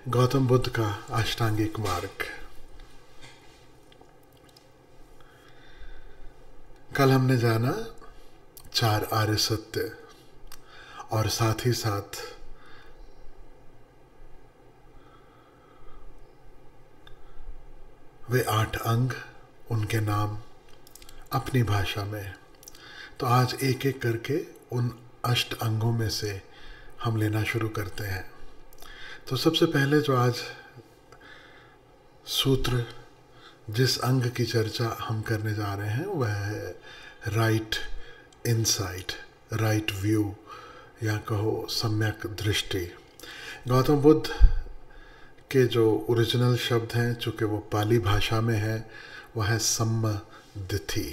गौतम बुद्ध का अष्टांगिक मार्ग। कल हमने जाना 4 आर्य सत्य और साथ ही साथ वे 8 अंग, उनके नाम अपनी भाषा में। तो आज एक एक करके उन 8 अंगों में से हम लेना शुरू करते हैं। तो सबसे पहले जो आज सूत्र, जिस अंग की चर्चा हम करने जा रहे हैं, वह है राइट इनसाइट, राइट व्यू, या कहो सम्यक दृष्टि। गौतम बुद्ध के जो ओरिजिनल शब्द हैं, चूँकि वो पाली भाषा में है, वह है सम्मदिथि,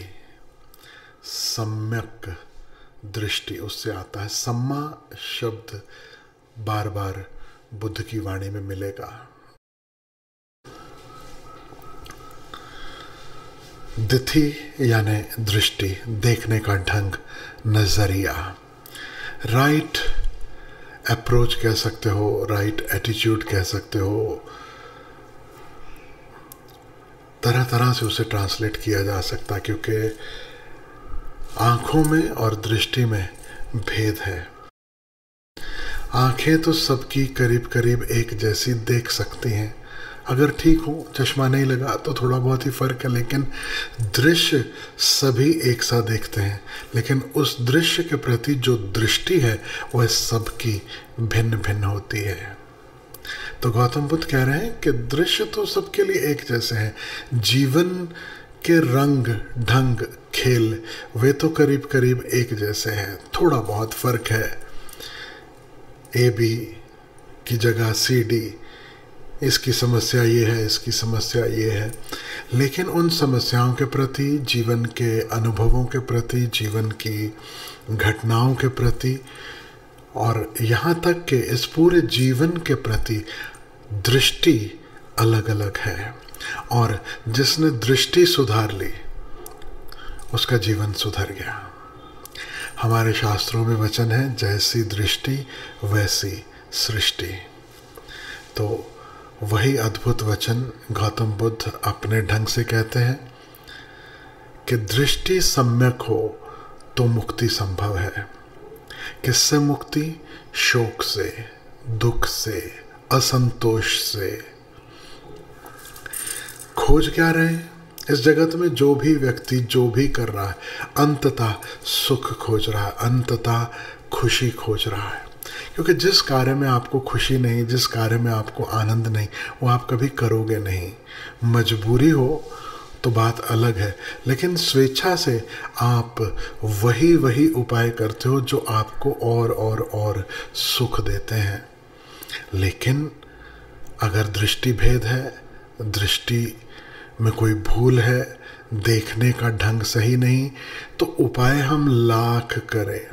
सम्यक दृष्टि, उससे आता है। सम्मा शब्द बार बार बुद्ध की वाणी में मिलेगा। दिथि यानी दृष्टि, देखने का ढंग, नजरिया। राइट अप्रोच कह सकते हो, राइट एटीट्यूड कह सकते हो, तरह तरह से उसे ट्रांसलेट किया जा सकता, क्योंकि आंखों में और दृष्टि में भेद है। आंखें तो सबकी करीब करीब एक जैसी देख सकती हैं, अगर ठीक हो, चश्मा नहीं लगा तो थोड़ा बहुत ही फर्क है, लेकिन दृश्य सभी एक सा देखते हैं। लेकिन उस दृश्य के प्रति जो दृष्टि है वह सबकी भिन्न भिन्न होती है। तो गौतम बुद्ध कह रहे हैं कि दृश्य तो सबके लिए एक जैसे हैं, जीवन के रंग ढंग खेल वे तो करीब करीब एक जैसे हैं, थोड़ा बहुत फर्क है। ए बी की जगह सी डी, इसकी समस्या ये है, इसकी समस्या ये है, लेकिन उन समस्याओं के प्रति, जीवन के अनुभवों के प्रति, जीवन की घटनाओं के प्रति, और यहाँ तक कि इस पूरे जीवन के प्रति दृष्टि अलग अलग है। और जिसने दृष्टि सुधार ली उसका जीवन सुधर गया। हमारे शास्त्रों में वचन है, जैसी दृष्टि वैसी सृष्टि। तो वही अद्भुत वचन गौतम बुद्ध अपने ढंग से कहते हैं कि दृष्टि सम्यक हो तो मुक्ति संभव है। किससे मुक्ति? शोक से, दुख से, असंतोष से। खोज क्या रहे? इस जगत में जो भी व्यक्ति जो भी कर रहा है, अंततः सुख खोज रहा है, अंततः खुशी खोज रहा है। क्योंकि जिस कार्य में आपको खुशी नहीं, जिस कार्य में आपको आनंद नहीं, वो आप कभी करोगे नहीं। मजबूरी हो तो बात अलग है, लेकिन स्वेच्छा से आप वही उपाय करते हो जो आपको और सुख देते हैं। लेकिन अगर दृष्टि भेद है, दृष्टि में कोई भूल है, देखने का ढंग सही नहीं, तो उपाय हम लाख करें,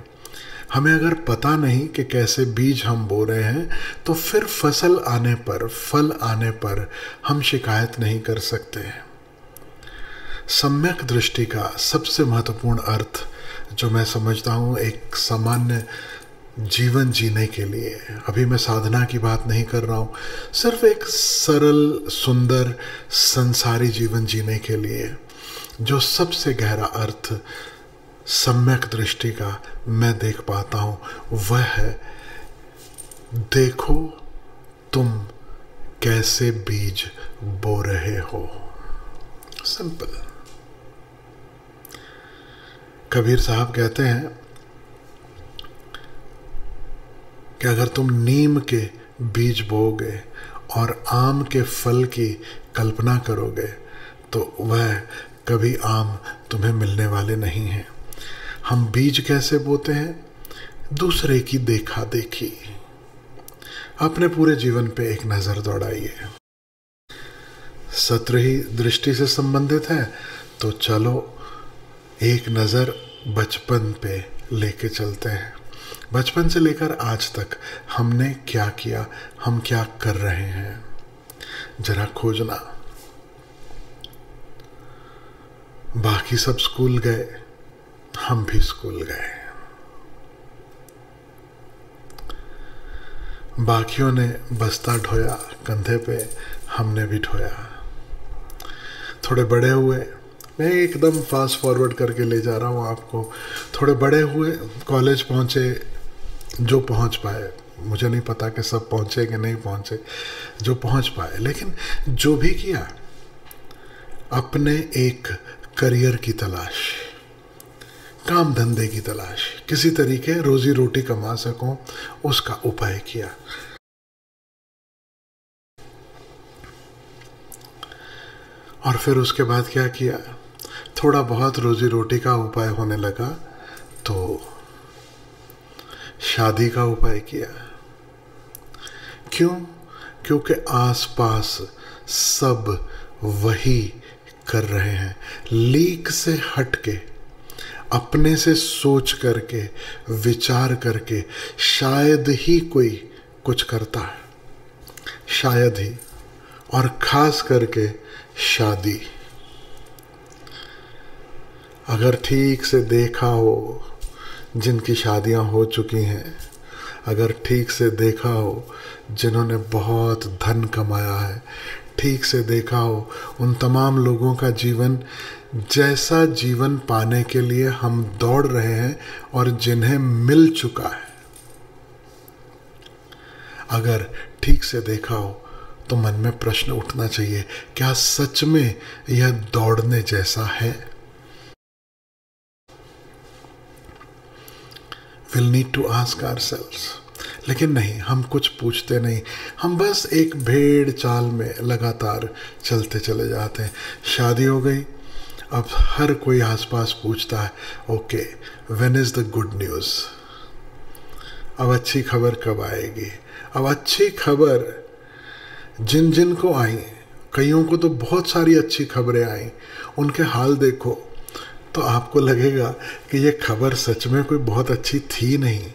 हमें अगर पता नहीं कि कैसे बीज हम बो रहे हैं, तो फिर फसल आने पर, फल आने पर हम शिकायत नहीं कर सकते। सम्यक दृष्टि का सबसे महत्वपूर्ण अर्थ जो मैं समझता हूँ एक सामान्य जीवन जीने के लिए, अभी मैं साधना की बात नहीं कर रहा हूँ, सिर्फ एक सरल सुंदर संसारी जीवन जीने के लिए जो सबसे गहरा अर्थ सम्यक दृष्टि का मैं देख पाता हूँ, वह है देखो तुम कैसे बीज बो रहे हो। सिंपल। कबीर साहब कहते हैं कि अगर तुम नीम के बीज बोओगे और आम के फल की कल्पना करोगे तो वह कभी आम तुम्हें मिलने वाले नहीं हैं। हम बीज कैसे बोते हैं? दूसरे की देखा देखी। अपने पूरे जीवन पे एक नज़र दौड़ाइए। सत्र ही दृष्टि से संबंधित है, तो चलो एक नज़र बचपन पे लेके चलते हैं। बचपन से लेकर आज तक हमने क्या किया, हम क्या कर रहे हैं, जरा खोजना। बाकी सब स्कूल गए, हम भी स्कूल गए। बाकियों ने बस्ता ढोया कंधे पे, हमने भी ढोया। थोड़े बड़े हुए, मैं एकदम फास्ट फॉरवर्ड करके ले जा रहा हूँ आपको। थोड़े बड़े हुए, कॉलेज पहुँचे, जो पहुँच पाए, मुझे नहीं पता कि सब पहुँचे कि नहीं पहुँचे, जो पहुँच पाए। लेकिन जो भी किया, अपने एक करियर की तलाश, काम धंधे की तलाश, किसी तरीके रोजी रोटी कमा सकूं, उसका उपाय किया। और फिर उसके बाद क्या किया, थोड़ा बहुत रोजी रोटी का उपाय होने लगा तो शादी का उपाय किया। क्यों? क्योंकि आसपास सब वही कर रहे हैं। लीक से हटके, अपने से सोच करके, विचार करके शायद ही कोई कुछ करता है, शायद ही। और खास करके शादी, अगर ठीक से देखा हो, जिनकी शादियां हो चुकी हैं, अगर ठीक से देखा हो, जिन्होंने बहुत धन कमाया है, ठीक से देखा हो उन तमाम लोगों का जीवन, जैसा जीवन पाने के लिए हम दौड़ रहे हैं और जिन्हें मिल चुका है, अगर ठीक से देखा हो तो मन में प्रश्न उठना चाहिए, क्या सच में यह दौड़ने जैसा है? We'll need to ask ourselves। लेकिन नहीं, हम कुछ पूछते नहीं, हम बस एक भेड़ चाल में लगातार चलते चले जाते हैं। शादी हो गई, अब हर कोई आसपास पूछता है, okay when is the good news, अब अच्छी खबर कब आएगी? अब अच्छी खबर जिन जिन को आई, कईयों को तो बहुत सारी अच्छी खबरें आई, उनके हाल देखो तो आपको लगेगा कि ये खबर सच में कोई बहुत अच्छी थी नहीं।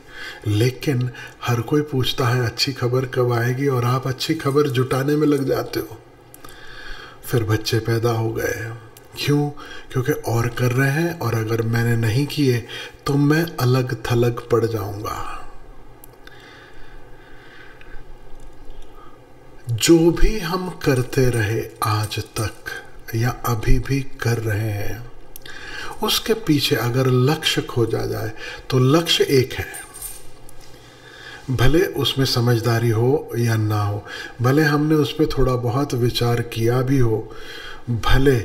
लेकिन हर कोई पूछता है अच्छी खबर कब आएगी, और आप अच्छी खबर जुटाने में लग जाते हो। फिर बच्चे पैदा हो गए। क्यों? क्योंकि और कर रहे हैं, और अगर मैंने नहीं किए तो मैं अलग थलग पड़ जाऊंगा। जो भी हम करते रहे आज तक या अभी भी कर रहे हैं, उसके पीछे अगर लक्ष्य खोजा जाए तो लक्ष्य एक है। भले उसमें समझदारी हो या ना हो, भले हमने उस पर थोड़ा बहुत विचार किया भी हो, भले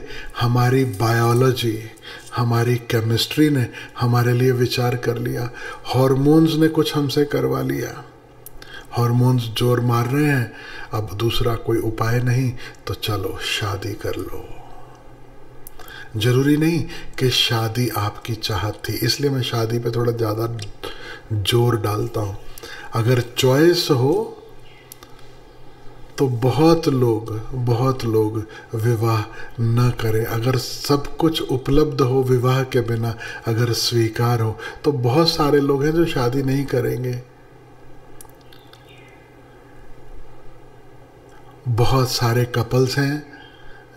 हमारी बायोलॉजी, हमारी केमिस्ट्री ने हमारे लिए विचार कर लिया, हार्मोन्स ने कुछ हमसे करवा लिया, हार्मोन्स जोर मार रहे हैं, अब दूसरा कोई उपाय नहीं तो चलो शादी कर लो। जरूरी नहीं कि शादी आपकी चाहत थी, इसलिए मैं शादी पे थोड़ा ज़्यादा जोर डालता हूँ। अगर चॉइस हो तो बहुत लोग विवाह न करें। अगर सब कुछ उपलब्ध हो विवाह के बिना, अगर स्वीकार हो, तो बहुत सारे लोग हैं जो शादी नहीं करेंगे। बहुत सारे कपल्स हैं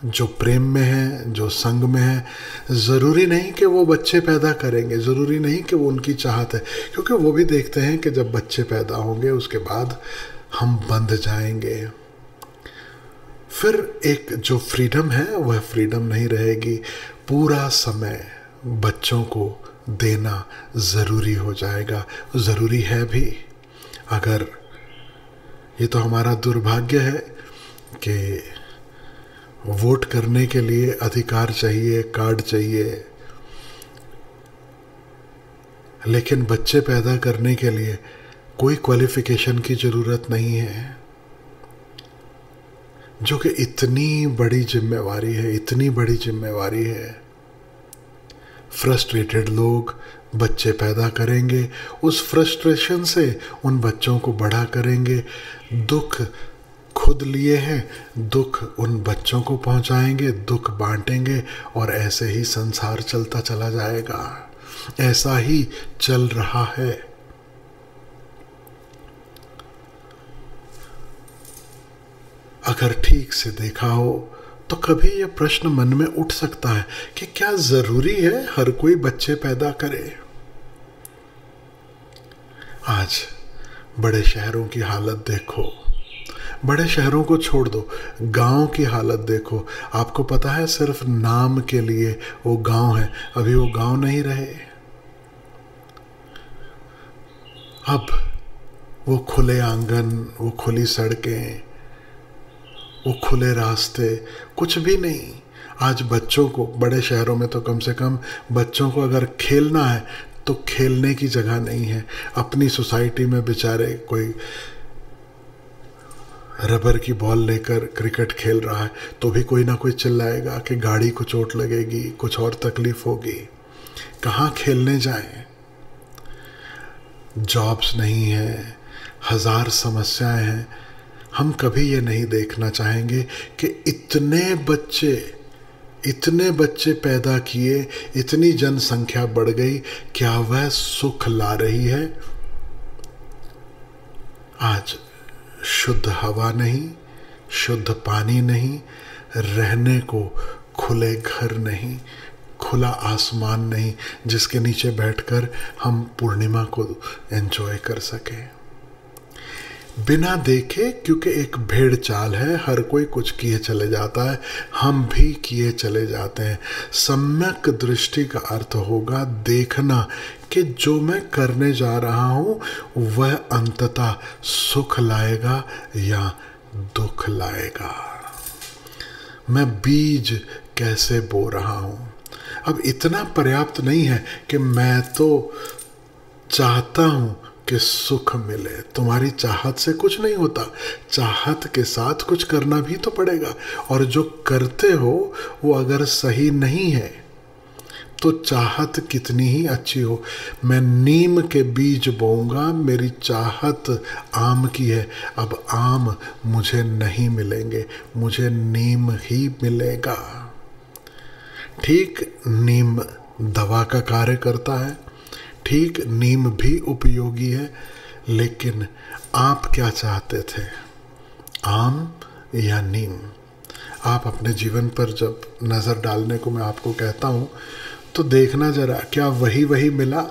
जो प्रेम में हैं, जो संग में हैं। ज़रूरी नहीं कि वो बच्चे पैदा करेंगे, ज़रूरी नहीं कि वो उनकी चाहत है, क्योंकि वो भी देखते हैं कि जब बच्चे पैदा होंगे उसके बाद हम बंध जाएंगे। फिर एक जो फ्रीडम है वह फ्रीडम नहीं रहेगी। पूरा समय बच्चों को देना ज़रूरी हो जाएगा, ज़रूरी है भी। अगर ये तो हमारा दुर्भाग्य है कि वोट करने के लिए अधिकार चाहिए, कार्ड चाहिए, लेकिन बच्चे पैदा करने के लिए कोई क्वालिफिकेशन की ज़रूरत नहीं है, जो कि इतनी बड़ी जिम्मेवारी है, इतनी बड़ी जिम्मेवारी है। फ्रस्ट्रेटेड लोग बच्चे पैदा करेंगे, उस फ्रस्ट्रेशन से उन बच्चों को बड़ा करेंगे। दुख खुद लिए हैं, दुख उन बच्चों को पहुंचाएंगे, दुख बांटेंगे, और ऐसे ही संसार चलता चला जाएगा। ऐसा ही चल रहा है। अगर ठीक से देखा हो तो कभी यह प्रश्न मन में उठ सकता है कि क्या जरूरी है हर कोई बच्चे पैदा करे? आज बड़े शहरों की हालत देखो, बड़े शहरों को छोड़ दो, गांव की हालत देखो। आपको पता है सिर्फ नाम के लिए वो गांव है, अभी वो गांव नहीं रहे। अब वो खुले आंगन, वो खुली सड़कें, वो खुले रास्ते कुछ भी नहीं। आज बच्चों को, बड़े शहरों में तो कम से कम बच्चों को अगर खेलना है तो खेलने की जगह नहीं है। अपनी सोसाइटी में बेचारे कोई रबर की बॉल लेकर क्रिकेट खेल रहा है तो भी कोई ना कोई चिल्लाएगा कि गाड़ी को चोट लगेगी, कुछ और तकलीफ होगी। कहाँ खेलने जाएं? जॉब्स नहीं है, हजार समस्याएं हैं। हम कभी ये नहीं देखना चाहेंगे कि इतने बच्चे पैदा किए, इतनी जनसंख्या बढ़ गई, क्या वह सुख ला रही है? आज शुद्ध हवा नहीं, शुद्ध पानी नहीं, रहने को खुले घर नहीं, खुला आसमान नहीं जिसके नीचे बैठकर हम पूर्णिमा को एंजॉय कर सकें। बिना देखे, क्योंकि एक भेड़ चाल है, हर कोई कुछ किए चले जाता है, हम भी किए चले जाते हैं। सम्यक दृष्टि का अर्थ होगा देखना कि जो मैं करने जा रहा हूँ वह अंततः सुख लाएगा या दुख लाएगा। मैं बीज कैसे बो रहा हूँ। अब इतना पर्याप्त नहीं है कि मैं तो चाहता हूँ कि सुख मिले। तुम्हारी चाहत से कुछ नहीं होता, चाहत के साथ कुछ करना भी तो पड़ेगा। और जो करते हो वो अगर सही नहीं है तो चाहत कितनी ही अच्छी हो। मैं नीम के बीज बोऊंगा, मेरी चाहत आम की है, अब आम मुझे नहीं मिलेंगे, मुझे नीम ही मिलेगा। ठीक नीम दवा का कार्य करता है, ठीक नीम भी उपयोगी है, लेकिन आप क्या चाहते थे, आम या नीम? आप अपने जीवन पर जब नज़र डालने को मैं आपको कहता हूँ तो देखना जरा, क्या वही मिला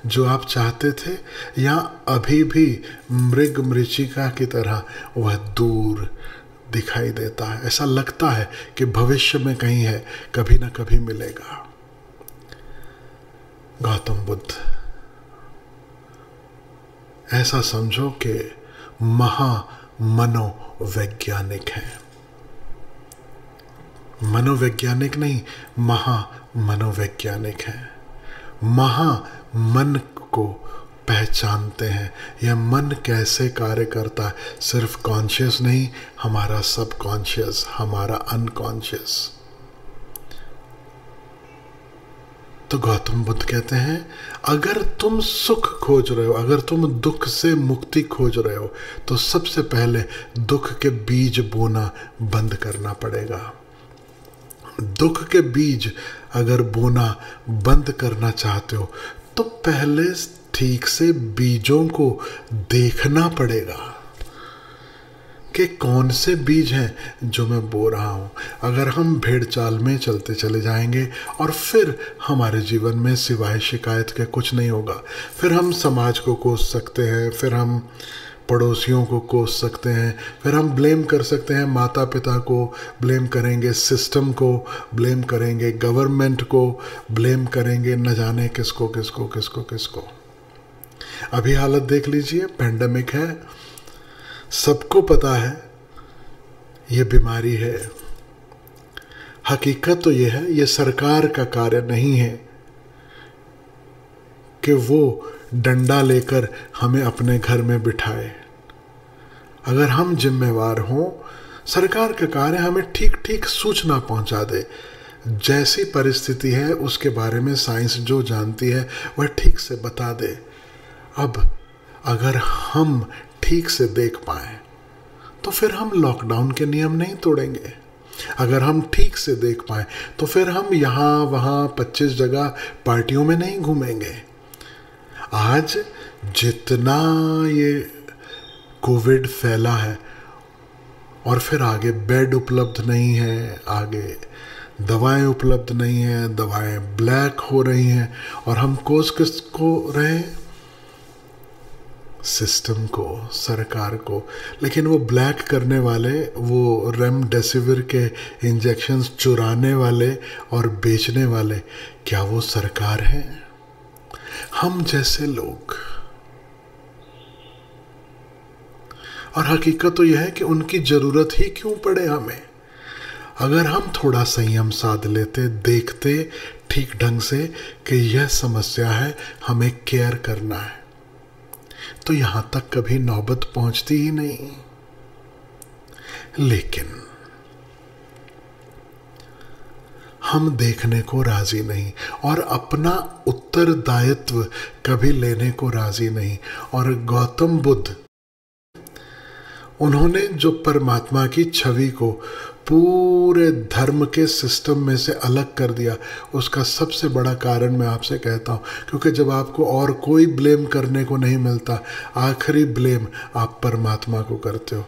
जो आप चाहते थे, या अभी भी मृग मरीचिका की तरह वह दूर दिखाई देता है? ऐसा लगता है कि भविष्य में कहीं है, कभी ना कभी मिलेगा। गौतम बुद्ध ऐसा समझो कि मनोवैज्ञानिक हैं। मनोवैज्ञानिक नहीं, मनोवैज्ञानिक हैं। मन को पहचानते हैं, यह मन कैसे कार्य करता है, सिर्फ कॉन्शियस नहीं, हमारा सबकॉन्शियस, हमारा अनकॉन्शियस। तो गौतम बुद्ध कहते हैं अगर तुम सुख खोज रहे हो, अगर तुम दुख से मुक्ति खोज रहे हो, तो सबसे पहले दुख के बीज बोना बंद करना पड़ेगा। दुख के बीज अगर बोना बंद करना चाहते हो तो पहले ठीक से बीजों को देखना पड़ेगा कि कौन से बीज हैं जो मैं बो रहा हूँ। अगर हम भेड़ चाल में चलते चले जाएंगे और फिर हमारे जीवन में सिवाय शिकायत के कुछ नहीं होगा, फिर हम समाज को कोस सकते हैं, फिर हम पड़ोसियों को कोस सकते हैं, फिर हम ब्लेम कर सकते हैं माता पिता को, ब्लेम करेंगे सिस्टम को, ब्लेम करेंगे गवर्नमेंट को, ब्लेम करेंगे न जाने किसको किसको किसको किसको। अभी हालत देख लीजिए, पैंडेमिक है, सबको पता है ये बीमारी है। हकीकत तो ये है, ये सरकार का कार्य नहीं है कि वो डंडा लेकर हमें अपने घर में बिठाए। अगर हम जिम्मेवार हों, सरकार का कार्य हमें ठीक ठीक सूचना पहुंचा दे, जैसी परिस्थिति है उसके बारे में साइंस जो जानती है वह ठीक से बता दे। अब अगर हम ठीक से देख पाएं तो फिर हम लॉकडाउन के नियम नहीं तोड़ेंगे। अगर हम ठीक से देख पाएं तो फिर हम यहाँ वहाँ 25 जगह पार्टियों में नहीं घूमेंगे। आज जितना ये कोविड फैला है और फिर आगे बेड उपलब्ध नहीं है, आगे दवाएं उपलब्ध नहीं है, दवाएं ब्लैक हो रही हैं और हम कोस किसको रहे, सिस्टम को, सरकार को। लेकिन वो ब्लैक करने वाले, वो रेमडेसिविर के इंजेक्शन्स चुराने वाले और बेचने वाले, क्या वो सरकार है? हम जैसे लोग। और हकीकत तो यह है कि उनकी ज़रूरत ही क्यों पड़े हमें। अगर हम थोड़ा संयम साध लेते, देखते ठीक ढंग से कि यह समस्या है, हमें केयर करना है, तो यहां तक कभी नौबत पहुंचती ही नहीं। लेकिन हम देखने को राजी नहीं और अपना उत्तरदायित्व कभी लेने को राजी नहीं। और गौतम बुद्ध, उन्होंने जो परमात्मा की छवि को पूरे धर्म के सिस्टम में से अलग कर दिया, उसका सबसे बड़ा कारण मैं आपसे कहता हूँ, क्योंकि जब आपको और कोई ब्लेम करने को नहीं मिलता, आखिरी ब्लेम आप परमात्मा को करते हो।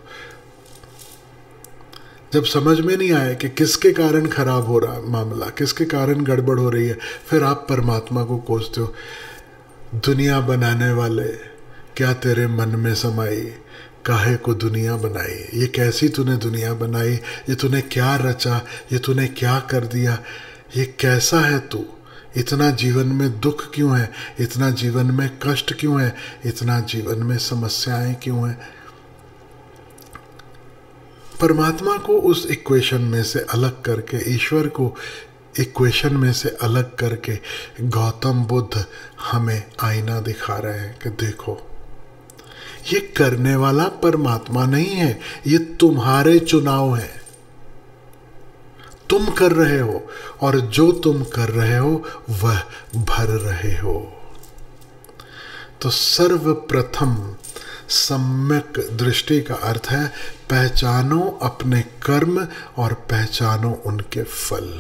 जब समझ में नहीं आए कि किसके कारण खराब हो रहा मामला, किसके कारण गड़बड़ हो रही है, फिर आप परमात्मा को कोसते हो। दुनिया बनाने वाले, क्या तेरे मन में समाई, काहे को दुनिया बनाई, ये कैसी तूने दुनिया बनाई, ये तूने क्या रचा, ये तूने क्या कर दिया, ये कैसा है तू, इतना जीवन में दुख क्यों है, इतना जीवन में कष्ट क्यों है, इतना जीवन में समस्याएं क्यों हैं। परमात्मा को उस इक्वेशन में से अलग करके, ईश्वर को इक्वेशन में से अलग करके गौतम बुद्ध हमें आईना दिखा रहे हैं कि देखो, ये करने वाला परमात्मा नहीं है, ये तुम्हारे चुनाव है। तुम कर रहे हो और जो तुम कर रहे हो वह भर रहे हो। तो सर्वप्रथम सम्यक दृष्टि का अर्थ है पहचानो अपने कर्म और पहचानो उनके फल।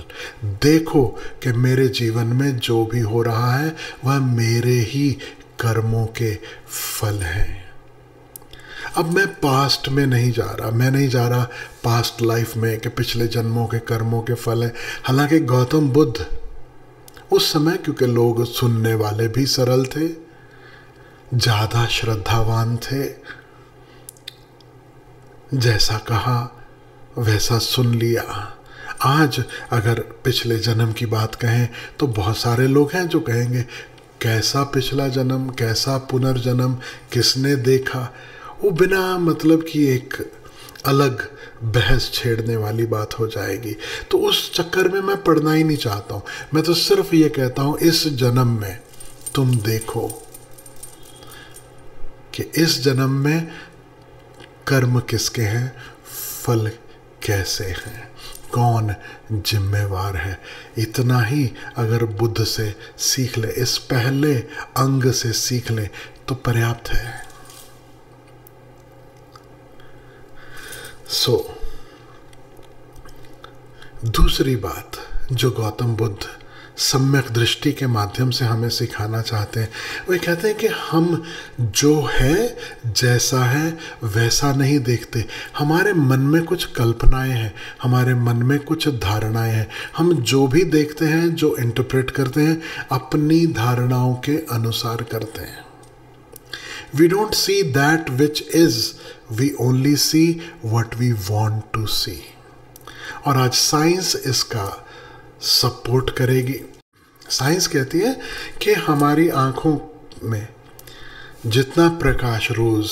देखो कि मेरे जीवन में जो भी हो रहा है वह मेरे ही कर्मों के फल हैं। अब मैं पास्ट में नहीं जा रहा, मैं नहीं जा रहा पास्ट लाइफ में कि पिछले जन्मों के कर्मों के फल हैं। हालांकि गौतम बुद्ध उस समय, क्योंकि लोग सुनने वाले भी सरल थे, ज़्यादा श्रद्धावान थे, जैसा कहा वैसा सुन लिया। आज अगर पिछले जन्म की बात कहें तो बहुत सारे लोग हैं जो कहेंगे कैसा पिछला जन्म, कैसा पुनर्जन्म, किसने देखा। वो बिना मतलब की एक अलग बहस छेड़ने वाली बात हो जाएगी। तो उस चक्कर में मैं पढ़ना ही नहीं चाहता हूँ। मैं तो सिर्फ ये कहता हूँ इस जन्म में तुम देखो कि इस जन्म में कर्म किसके हैं, फल कैसे हैं, कौन जिम्मेवार है। इतना ही अगर बुद्ध से सीख ले, इस पहले अंग से सीख ले तो पर्याप्त है। दूसरी बात जो गौतम बुद्ध सम्यक दृष्टि के माध्यम से हमें सिखाना चाहते हैं, वे कहते हैं कि हम जो है, जैसा है वैसा नहीं देखते। हमारे मन में कुछ कल्पनाएं हैं, हमारे मन में कुछ धारणाएं हैं। हम जो भी देखते हैं, जो इंटरप्रेट करते हैं, अपनी धारणाओं के अनुसार करते हैं। We don't see that which is, we only see what we want to see। और आज साइंस इसका सपोर्ट करेगी। साइंस कहती है कि हमारी आंखों में जितना प्रकाश रोज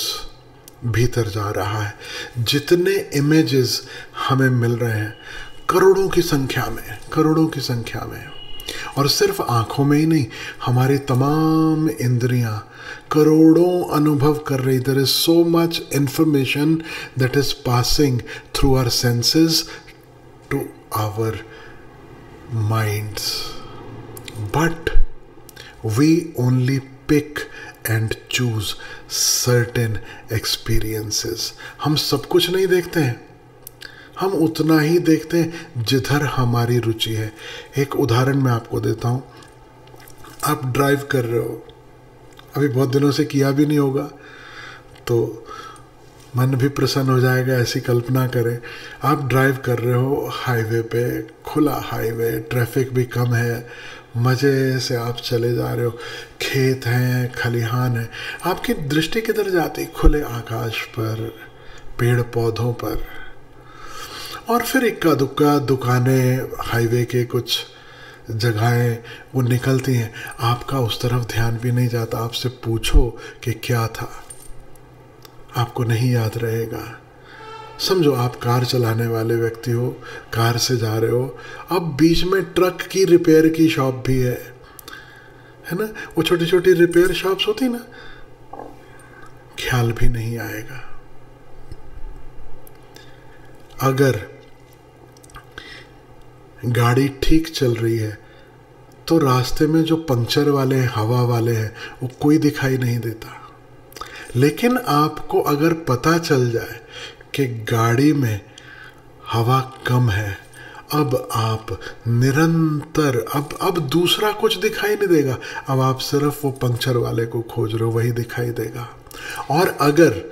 भीतर जा रहा है, जितने इमेजेस हमें मिल रहे हैं, करोड़ों की संख्या में, और सिर्फ आंखों में ही नहीं, हमारी तमाम इंद्रियां करोड़ों अनुभव कर रही। There is so much information that is passing through our senses to our minds, but we only pick and choose certain experiences। हम सब कुछ नहीं देखते हैं, हम उतना ही देखते हैं जिधर हमारी रुचि है। एक उदाहरण मैं आपको देता हूँ। आप ड्राइव कर रहे हो, अभी बहुत दिनों से किया भी नहीं होगा, तो मन भी प्रसन्न हो जाएगा। ऐसी कल्पना करें, आप ड्राइव कर रहे हो हाईवे पे, खुला हाईवे, ट्रैफिक भी कम है, मज़े से आप चले जा रहे हो, खेत हैं, खलिहान है, आपकी दृष्टि किधर जाती? खुले आकाश पर, पेड़ पौधों पर, और फिर इक्का दुक्का दुकानें, हाईवे के कुछ जगहें वो निकलती हैं, आपका उस तरफ ध्यान भी नहीं जाता। आपसे पूछो कि क्या था, आपको नहीं याद रहेगा। समझो आप कार चलाने वाले व्यक्ति हो, कार से जा रहे हो, अब बीच में ट्रक की रिपेयर की शॉप भी है ना, वो छोटी छोटी रिपेयर शॉप्स होती ना, ख्याल भी नहीं आएगा। अगर गाड़ी ठीक चल रही है तो रास्ते में जो पंक्चर वाले हैं, हवा वाले हैं, वो कोई दिखाई नहीं देता। लेकिन आपको अगर पता चल जाए कि गाड़ी में हवा कम है, अब आप निरंतर, अब दूसरा कुछ दिखाई नहीं देगा, अब आप सिर्फ वो पंक्चर वाले को खोज रहे हो, वही दिखाई देगा। और अगर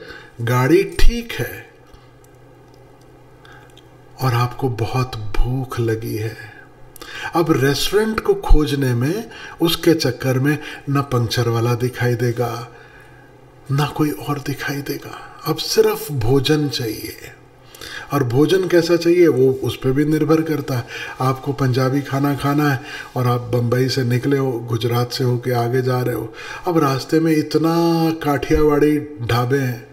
गाड़ी ठीक है और आपको बहुत भूख लगी है, अब रेस्टोरेंट को खोजने में, उसके चक्कर में ना पंक्चर वाला दिखाई देगा, ना कोई और दिखाई देगा। अब सिर्फ भोजन चाहिए। और भोजन कैसा चाहिए वो उस पर भी निर्भर करता है। आपको पंजाबी खाना खाना है और आप बम्बई से निकले हो, गुजरात से होके आगे जा रहे हो, अब रास्ते में इतना काठियावाड़ी ढाबे हैं,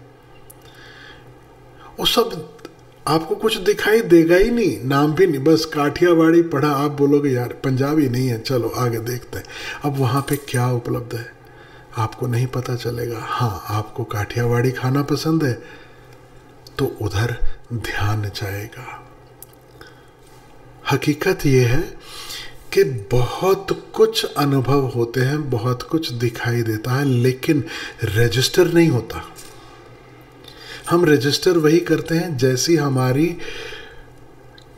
वो सब आपको कुछ दिखाई देगा ही नहीं, नाम भी नहीं, बस काठियावाड़ी पढ़ा, आप बोलोगे यार पंजाबी नहीं है, चलो आगे देखते हैं। अब वहाँ पे क्या उपलब्ध है आपको नहीं पता चलेगा। हाँ, आपको काठियावाड़ी खाना पसंद है तो उधर ध्यान जाएगा। हकीकत ये है कि बहुत कुछ अनुभव होते हैं, बहुत कुछ दिखाई देता है, लेकिन रजिस्टर नहीं होता। हम रजिस्टर वही करते हैं जैसी हमारी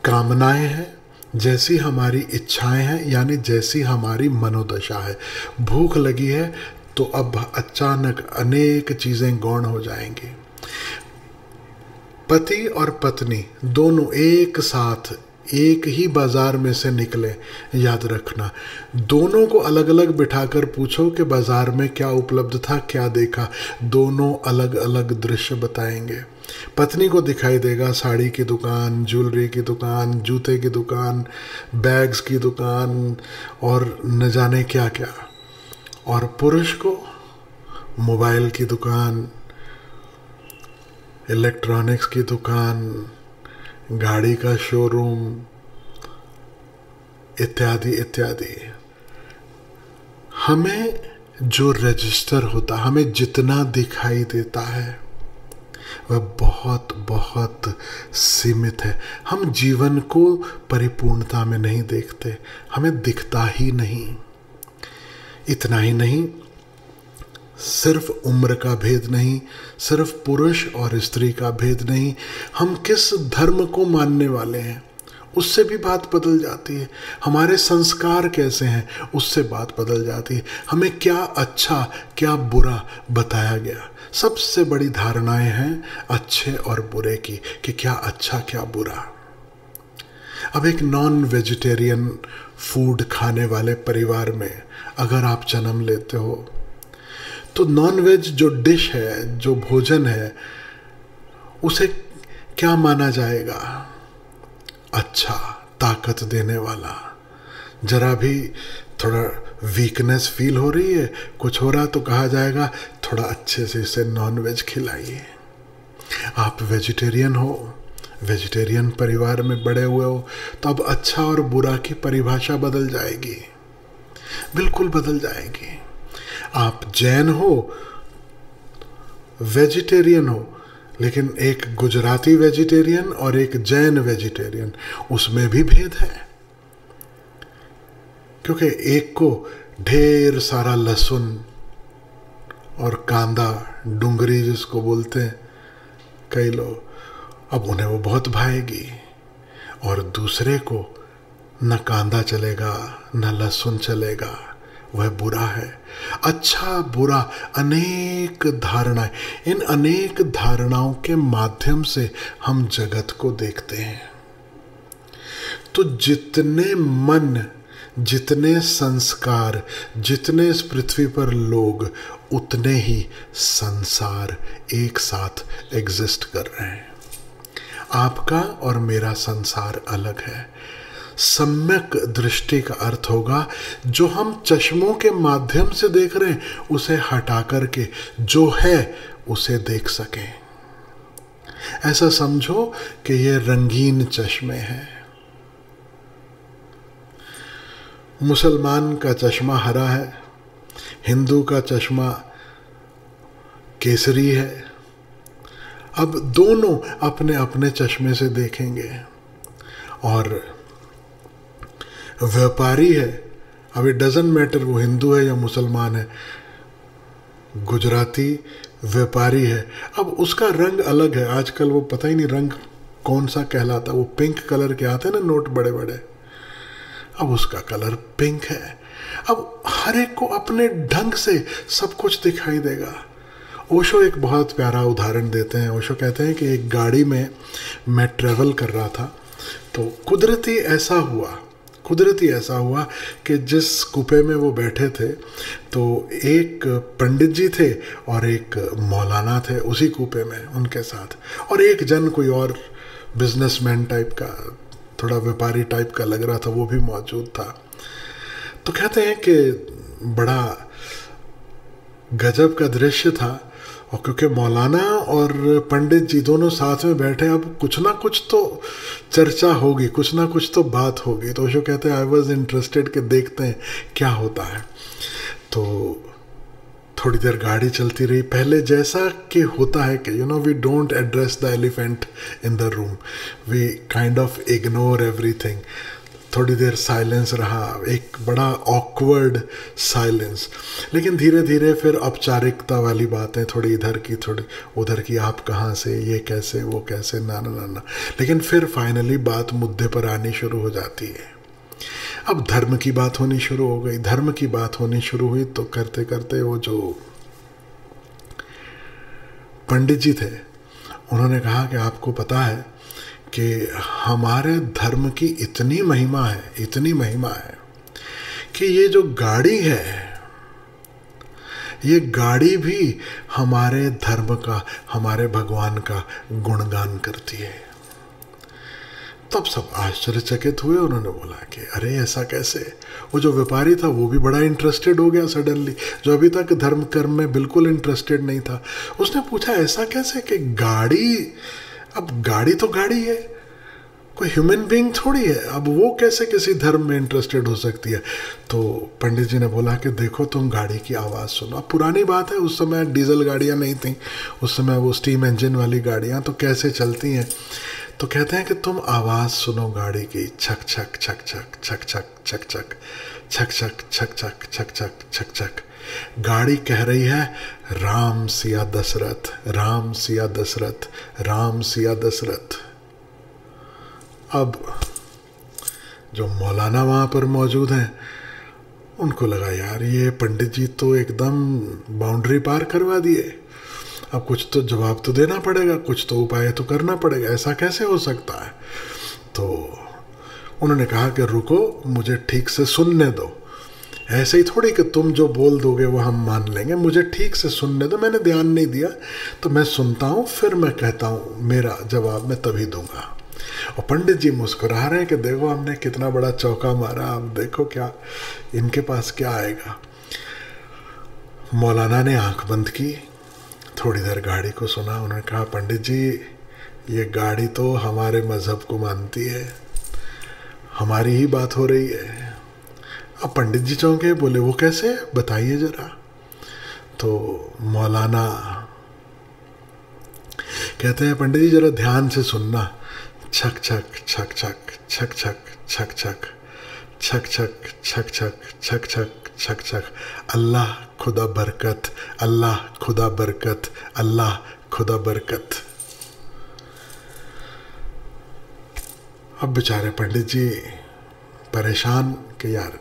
कामनाएं हैं, जैसी हमारी इच्छाएं हैं, यानी जैसी हमारी मनोदशा है। भूख लगी है तो अब अचानक अनेक चीज़ें गौण हो जाएंगी। पति और पत्नी दोनों एक साथ एक ही बाजार में से निकले, याद रखना, दोनों को अलग अलग बिठाकर पूछो कि बाजार में क्या उपलब्ध था, क्या देखा, दोनों अलग अलग दृश्य बताएंगे। पत्नी को दिखाई देगा साड़ी की दुकान, ज्वेलरी की दुकान, जूते की दुकान, बैग्स की दुकान और न जाने क्या क्या, और पुरुष को मोबाइल की दुकान, इलेक्ट्रॉनिक्स की दुकान, गाड़ी का शोरूम, इत्यादि इत्यादि। हमें जो रजिस्टर होता, हमें जितना दिखाई देता है वह बहुत बहुत सीमित है। हम जीवन को परिपूर्णता में नहीं देखते, हमें दिखता ही नहीं। इतना ही नहीं, सिर्फ उम्र का भेद नहीं, सिर्फ पुरुष और स्त्री का भेद नहीं, हम किस धर्म को मानने वाले हैं उससे भी बात बदल जाती है। हमारे संस्कार कैसे हैं उससे बात बदल जाती है। हमें क्या अच्छा क्या बुरा बताया गया। सबसे बड़ी धारणाएं हैं अच्छे और बुरे की, कि क्या अच्छा क्या बुरा। अब एक नॉन वेजिटेरियन फूड खाने वाले परिवार में अगर आप जन्म लेते हो तो नॉन वेज जो डिश है, जो भोजन है, उसे क्या माना जाएगा? अच्छा, ताकत देने वाला। जरा भी थोड़ा वीकनेस फील हो रही है, कुछ हो रहा तो कहा जाएगा थोड़ा अच्छे से इसे नॉन वेज खिलाइए। आप वेजिटेरियन हो, वेजिटेरियन परिवार में बड़े हुए हो, तो अब अच्छा और बुरा की परिभाषा बदल जाएगी, बिल्कुल बदल जाएगी। आप जैन हो, वेजिटेरियन हो, लेकिन एक गुजराती वेजिटेरियन और एक जैन वेजिटेरियन, उसमें भी भेद है। क्योंकि एक को ढेर सारा लहसुन और कांदा, डुंगरी जिसको बोलते हैं कई लोग, अब उन्हें वो बहुत भाएगी, और दूसरे को न कांदा चलेगा न लहसुन चलेगा, वह बुरा है। अच्छा बुरा अनेक धारणाएं, इन अनेक धारणाओं के माध्यम से हम जगत को देखते हैं। तो जितने मन जितने संस्कार, जितने इस पृथ्वी पर लोग, उतने ही संसार एक साथ एग्जिस्ट कर रहे हैं। आपका और मेरा संसार अलग है। सम्यक दृष्टि का अर्थ होगा जो हम चश्मों के माध्यम से देख रहे हैं उसे हटा करके जो है उसे देख सकें। ऐसा समझो कि ये रंगीन चश्मे हैं। मुसलमान का चश्मा हरा है, हिंदू का चश्मा केसरी है। अब दोनों अपने अपने चश्मे से देखेंगे और व्यापारी है, अब इट डजंट मैटर वो हिंदू है या मुसलमान है, गुजराती व्यापारी है, अब उसका रंग अलग है। आजकल वो पता ही नहीं रंग कौन सा कहलाता, वो पिंक कलर के आते हैं ना नोट बड़े बड़े, अब उसका कलर पिंक है। अब हर एक को अपने ढंग से सब कुछ दिखाई देगा। ओशो एक बहुत प्यारा उदाहरण देते हैं। ओशो कहते हैं कि एक गाड़ी में मैं ट्रैवल कर रहा था तो कुदरती ऐसा हुआ कि जिस कूपे में वो बैठे थे तो एक पंडित जी थे और एक मौलाना थे उसी कूपे में उनके साथ, और एक जन कोई और बिजनेसमैन टाइप का, थोड़ा व्यापारी टाइप का लग रहा था, वो भी मौजूद था। तो कहते हैं कि बड़ा गजब का दृश्य था, और क्योंकि मौलाना और पंडित जी दोनों साथ में बैठे, अब कुछ ना कुछ तो चर्चा होगी, कुछ ना कुछ तो बात होगी। तो ओशो कहते हैं आई वॉज इंटरेस्टेड कि देखते हैं क्या होता है। तो थोड़ी देर गाड़ी चलती रही। पहले जैसा कि होता है कि we don't address the elephant in the room, we kind of ignore everything. थोड़ी देर साइलेंस रहा, एक बड़ा ऑकवर्ड साइलेंस, लेकिन धीरे धीरे फिर औपचारिकता वाली बातें, थोड़ी इधर की थोड़ी उधर की, आप कहाँ से, ये कैसे, वो कैसे, ना, लेकिन फिर फाइनली बात मुद्दे पर आनी शुरू हो जाती है। अब धर्म की बात होनी शुरू हो गई। धर्म की बात होनी शुरू हुई तो करते करते वो जो पंडित जी थे उन्होंने कहा कि आपको पता है कि हमारे धर्म की इतनी महिमा है कि ये जो गाड़ी है, ये गाड़ी भी हमारे धर्म का, हमारे भगवान का गुणगान करती है। तब सब आश्चर्यचकित हुए। उन्होंने बोला कि अरे ऐसा कैसे। वो जो व्यापारी था वो भी बड़ा इंटरेस्टेड हो गया सडनली, जो अभी तक धर्म कर्म में बिल्कुल इंटरेस्टेड नहीं था। उसने पूछा ऐसा कैसे कि गाड़ी, अब गाड़ी तो गाड़ी है, कोई ह्यूमन बीइंग थोड़ी है, अब वो कैसे किसी धर्म में इंटरेस्टेड हो सकती है। तो पंडित जी ने बोला कि देखो तुम गाड़ी की आवाज़ सुनो। अब पुरानी बात है, उस समय डीजल गाड़ियाँ नहीं थी, उस समय वो स्टीम इंजन वाली गाड़ियाँ तो कैसे चलती हैं। तो कहते हैं कि तुम आवाज़ सुनो गाड़ी की, छक छक छक छक छक छक छक छक छक छक छक छक छक छक छक छक। गाड़ी कह रही है राम सिया दशरथ, राम सिया दशरथ, राम सिया दशरथ। अब जो मौलाना वहाँ पर मौजूद हैं उनको लगा यार ये पंडित जी तो एकदम बाउंड्री पार करवा दिए, अब कुछ तो जवाब तो देना पड़ेगा, कुछ तो उपाय तो करना पड़ेगा, ऐसा कैसे हो सकता है। तो उन्होंने कहा कि रुको, मुझे ठीक से सुनने दो, ऐसे ही थोड़ी कि तुम जो बोल दोगे वो हम मान लेंगे, मुझे ठीक से सुनने दो। मैंने ध्यान नहीं दिया तो मैं सुनता हूँ, फिर मैं कहता हूँ, मेरा जवाब मैं तभी दूंगा। और पंडित जी मुस्कुरा रहे हैं कि देखो हमने कितना बड़ा चौका मारा, अब देखो क्या इनके पास क्या आएगा। मौलाना ने आंख बंद की, थोड़ी देर गाड़ी को सुना। उन्होंने कहा पंडित जी ये गाड़ी तो हमारे मज़हब को मानती है, हमारी ही बात हो रही है। अब पंडित जी चौंके, बोले वो कैसे, बताइए जरा। तो मौलाना कहते हैं पंडित जी जरा ध्यान से सुनना, छक छक छक छक छक छक छक छक छक छक छक छक छक छक छक छक, अल्लाह खुदा बरकत, अल्लाह खुदा बरकत, अल्लाह खुदा बरकत। अब बेचारे पंडित जी परेशान कि यार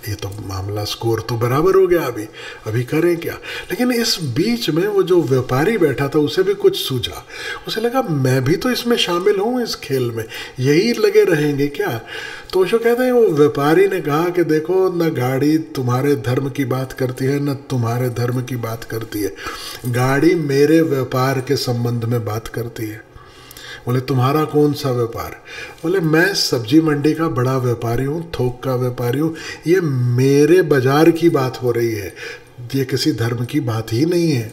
ये तो मामला, स्कोर तो बराबर हो गया, अभी करें क्या। लेकिन इस बीच में वो जो व्यापारी बैठा था उसे भी कुछ सूझा, उसे लगा मैं भी तो इसमें शामिल हूँ इस खेल में, यही लगे रहेंगे क्या। तो ओशो कहते हैं वो व्यापारी ने कहा कि देखो, न गाड़ी तुम्हारे धर्म की बात करती है न तुम्हारे धर्म की बात करती है, गाड़ी मेरे व्यापार के संबंध में बात करती है। बोले तुम्हारा कौन सा व्यापार? बोले मैं सब्जी मंडी का बड़ा व्यापारी हूँ, थोक का व्यापारी हूँ, ये मेरे बाजार की बात हो रही है, ये किसी धर्म की बात ही नहीं है।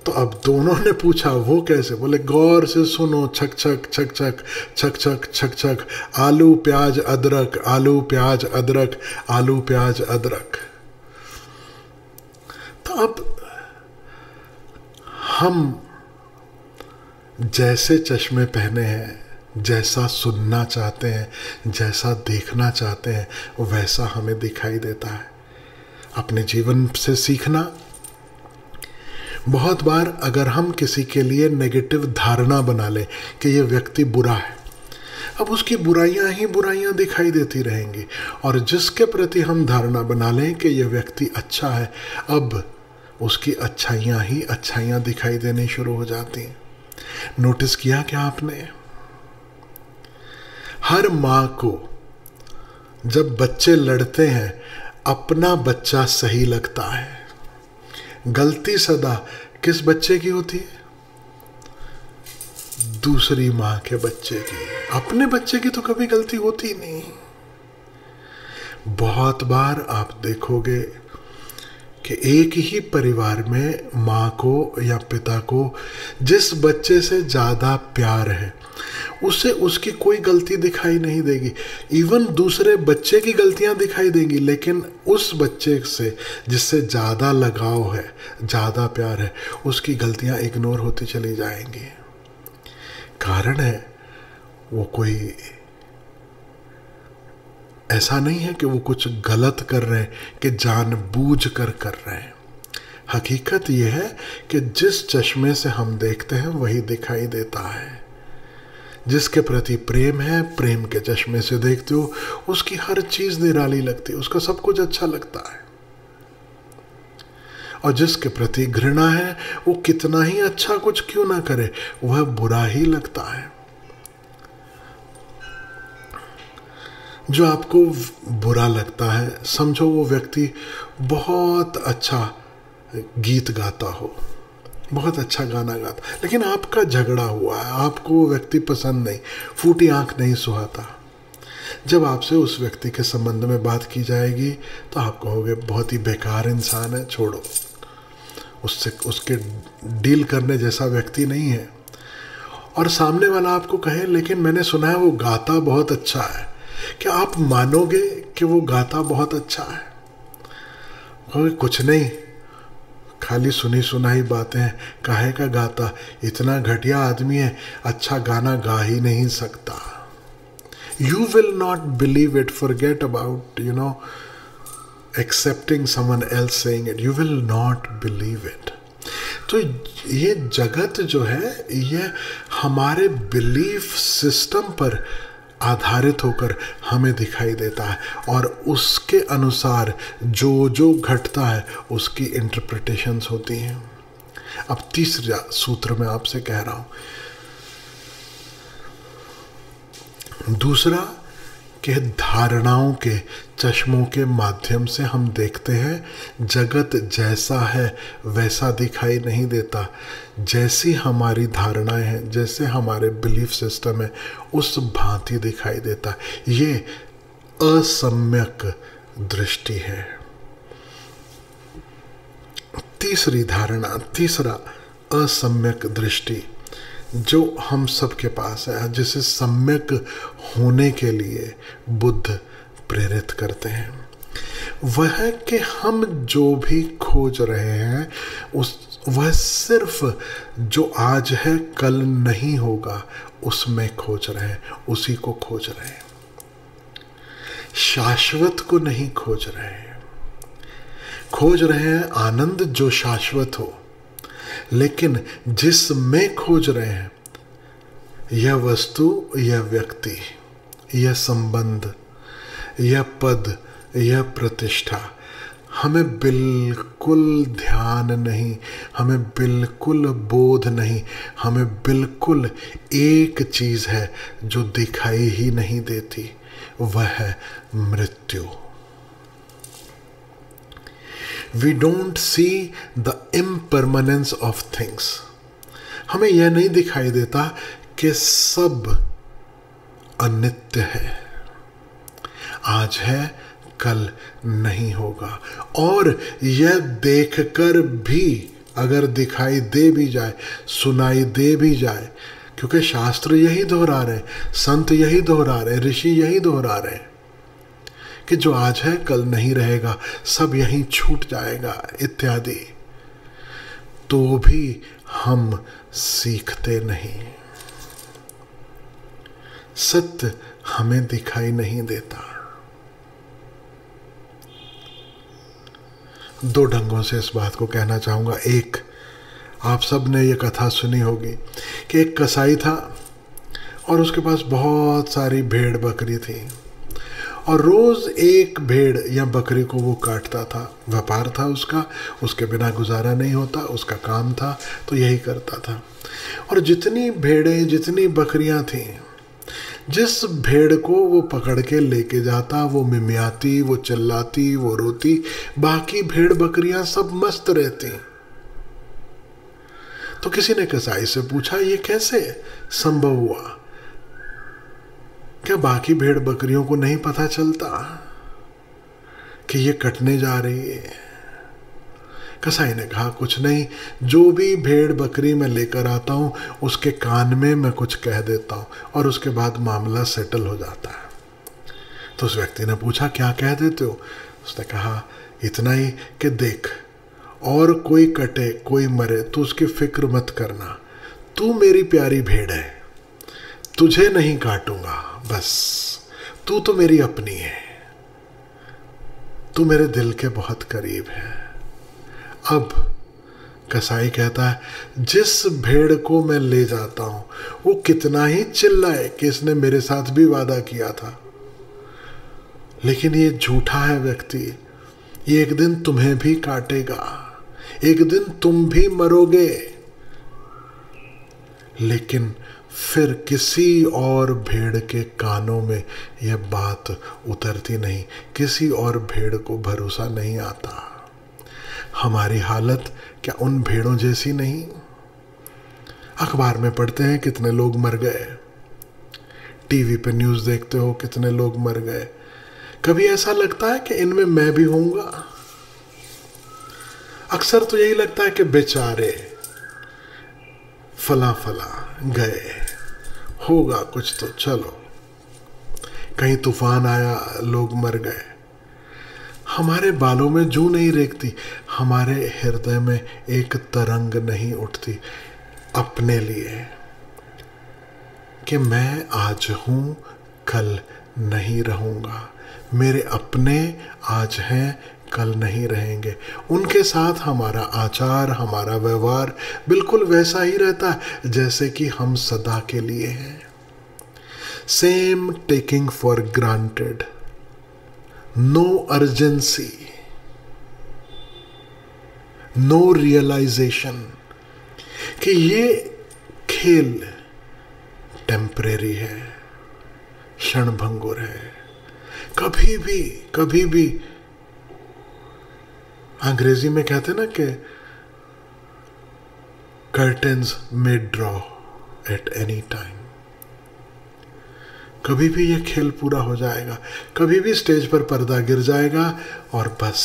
तो अब दोनों ने पूछा वो कैसे? बोले गौर से सुनो, छक छक छक छक छक छक छक छक, आलू प्याज अदरक, आलू प्याज अदरक, आलू प्याज अदरक। तो अब हम जैसे चश्मे पहने हैं, जैसा सुनना चाहते हैं, जैसा देखना चाहते हैं, वैसा हमें दिखाई देता है। अपने जीवन से सीखना। बहुत बार अगर हम किसी के लिए नेगेटिव धारणा बना लें कि ये व्यक्ति बुरा है, अब उसकी बुराइयां ही बुराइयां दिखाई देती रहेंगी, और जिसके प्रति हम धारणा बना लें कि ये व्यक्ति अच्छा है, अब उसकी अच्छाइयां ही अच्छाइयां दिखाई देनी शुरू हो जाती हैं। नोटिस किया क्या आपने? हर मां को जब बच्चे लड़ते हैं अपना बच्चा सही लगता है। गलती सदा किस बच्चे की होती है? दूसरी मां के बच्चे की। अपने बच्चे की तो कभी गलती होती नहीं। बहुत बार आप देखोगे कि एक ही परिवार में माँ को या पिता को जिस बच्चे से ज़्यादा प्यार है उसे उसकी कोई गलती दिखाई नहीं देगी। इवन दूसरे बच्चे की गलतियाँ दिखाई देंगी, लेकिन उस बच्चे से जिससे ज़्यादा लगाव है, ज़्यादा प्यार है, उसकी गलतियाँ इग्नोर होती चली जाएंगी। कारण है वो कोई ऐसा नहीं है कि वो कुछ गलत कर रहे हैं, कि जानबूझ कर रहे हैं। हकीकत यह है कि जिस चश्मे से हम देखते हैं वही दिखाई देता है। जिसके प्रति प्रेम है, प्रेम के चश्मे से देखते हो, उसकी हर चीज निराली लगती है, उसका सब कुछ अच्छा लगता है। और जिसके प्रति घृणा है, वो कितना ही अच्छा कुछ क्यों ना करे, वह बुरा ही लगता है। जो आपको बुरा लगता है, समझो वो व्यक्ति बहुत अच्छा गीत गाता हो, बहुत अच्छा गाना गाता, लेकिन आपका झगड़ा हुआ है, आपको वो व्यक्ति पसंद नहीं, फूटी आंख नहीं सुहाता। जब आपसे उस व्यक्ति के संबंध में बात की जाएगी तो आप कहोगे बहुत ही बेकार इंसान है, छोड़ो, उसके डील करने जैसा व्यक्ति नहीं है। और सामने वाला आपको कहे लेकिन मैंने सुना है वो गाता बहुत अच्छा है, क्या आप मानोगे कि वो गाता बहुत अच्छा है? कहोगे कुछ नहीं, खाली सुनी सुनाई बातें, काहे का गाता, इतना घटिया आदमी है, अच्छा गाना गा ही नहीं सकता। You will not believe it. Forget about, accepting someone else saying it. You will not believe it. तो ये जगत जो है ये हमारे बिलीफ सिस्टम पर आधारित होकर हमें दिखाई देता है, और उसके अनुसार जो जो घटता है उसकी इंटरप्रिटेशंस होती हैं। अब तीसरा सूत्र मैं आपसे कह रहा हूँ, दूसरा कि धारणाओं के चश्मों के माध्यम से हम देखते हैं जगत जैसा है वैसा दिखाई नहीं देता। जैसी हमारी धारणाएं हैं, जैसे हमारे बिलीफ सिस्टम है, उस भांति दिखाई देता है। ये असम्यक दृष्टि है। तीसरी धारणा, तीसरा असम्यक दृष्टि जो हम सबके पास है, जिसे सम्यक होने के लिए बुद्ध प्रेरित करते हैं, वह है कि हम जो भी खोज रहे हैं वह सिर्फ जो आज है कल नहीं होगा उसमें खोज रहे हैं, उसी को खोज रहे हैं, शाश्वत को नहीं खोज रहे हैं। खोज रहे हैं आनंद जो शाश्वत हो, लेकिन जिसमें खोज रहे हैं यह वस्तु, यह व्यक्ति, यह संबंध, यह पद, यह प्रतिष्ठा हमें बिल्कुल ध्यान नहीं, हमें बिल्कुल बोध नहीं, हमें बिल्कुल एक चीज़ है जो दिखाई ही नहीं देती, वह है मृत्यु। We don't see the impermanence of things. हमें यह नहीं दिखाई देता कि सब अनित्य है, आज है कल नहीं होगा। और यह देखकर भी अगर दिखाई दे भी जाए, सुनाई दे भी जाए, क्योंकि शास्त्र यही दोहरा रहे, संत यही दोहरा रहे, ऋषि यही दोहरा रहे कि जो आज है कल नहीं रहेगा, सब यहीं छूट जाएगा इत्यादि, तो भी हम सीखते नहीं। सत्य हमें दिखाई नहीं देता। दो ढंगों से इस बात को कहना चाहूँगा। एक, आप सब ने ये कथा सुनी होगी कि एक कसाई था और उसके पास बहुत सारी भेड़ बकरी थी और रोज़ एक भेड़ या बकरी को वो काटता था। व्यापार था उसका, उसके बिना गुजारा नहीं होता, उसका काम था, तो यही करता था। और जितनी भेड़ें, जितनी बकरियां थीं, जिस भेड़ को वो पकड़ के लेके जाता, वो मिमियाती, वो चिल्लाती, वो रोती, बाकी भेड़ बकरियां सब मस्त रहती। तो किसी ने कसाई से पूछा, ये कैसे संभव हुआ? क्या बाकी भेड़ बकरियों को नहीं पता चलता कि ये कटने जा रही है? कसाई ने कहा, कुछ नहीं, जो भी भेड़ बकरी मैं लेकर आता हूँ उसके कान में मैं कुछ कह देता हूँ और उसके बाद मामला सेटल हो जाता है। तो उस व्यक्ति ने पूछा, क्या कह देते हो? उसने कहा, इतना ही कि देख, और कोई कटे कोई मरे तो उसकी फिक्र मत करना, तू मेरी प्यारी भेड़ है, तुझे नहीं काटूंगा, बस तू तो मेरी अपनी है, तू मेरे दिल के बहुत करीब है। अब कसाई कहता है, जिस भेड़ को मैं ले जाता हूं वो कितना ही चिल्लाए कि इसने मेरे साथ भी वादा किया था, लेकिन ये झूठा है व्यक्ति, ये एक दिन तुम्हें भी काटेगा, एक दिन तुम भी मरोगे। लेकिन फिर किसी और भेड़ के कानों में यह बात उतरती नहीं, किसी और भेड़ को भरोसा नहीं आता। हमारी हालत क्या उन भेड़ों जैसी नहीं? अखबार में पढ़ते हैं कितने लोग मर गए, टीवी पे न्यूज़ देखते हो कितने लोग मर गए। कभी ऐसा लगता है कि इनमें मैं भी होऊंगा? अक्सर तो यही लगता है कि बेचारे फला फला गए, होगा कुछ तो, चलो कहीं तूफान आया, लोग मर गए। हमारे बालों में जूं नहीं रेखती, हमारे हृदय में एक तरंग नहीं उठती अपने लिए कि मैं आज हूं कल नहीं रहूंगा। मेरे अपने आज हैं कल नहीं रहेंगे। उनके साथ हमारा आचार, हमारा व्यवहार बिल्कुल वैसा ही रहता है जैसे कि हम सदा के लिए हैं। Same taking for granted, no urgency, no realisation कि ये खेल टेम्परेरी है, क्षणभंगुर है। कभी भी अंग्रेजी में कहते ना कि curtains may draw at any time, कभी भी ये खेल पूरा हो जाएगा, कभी भी स्टेज पर पर्दा गिर जाएगा और बस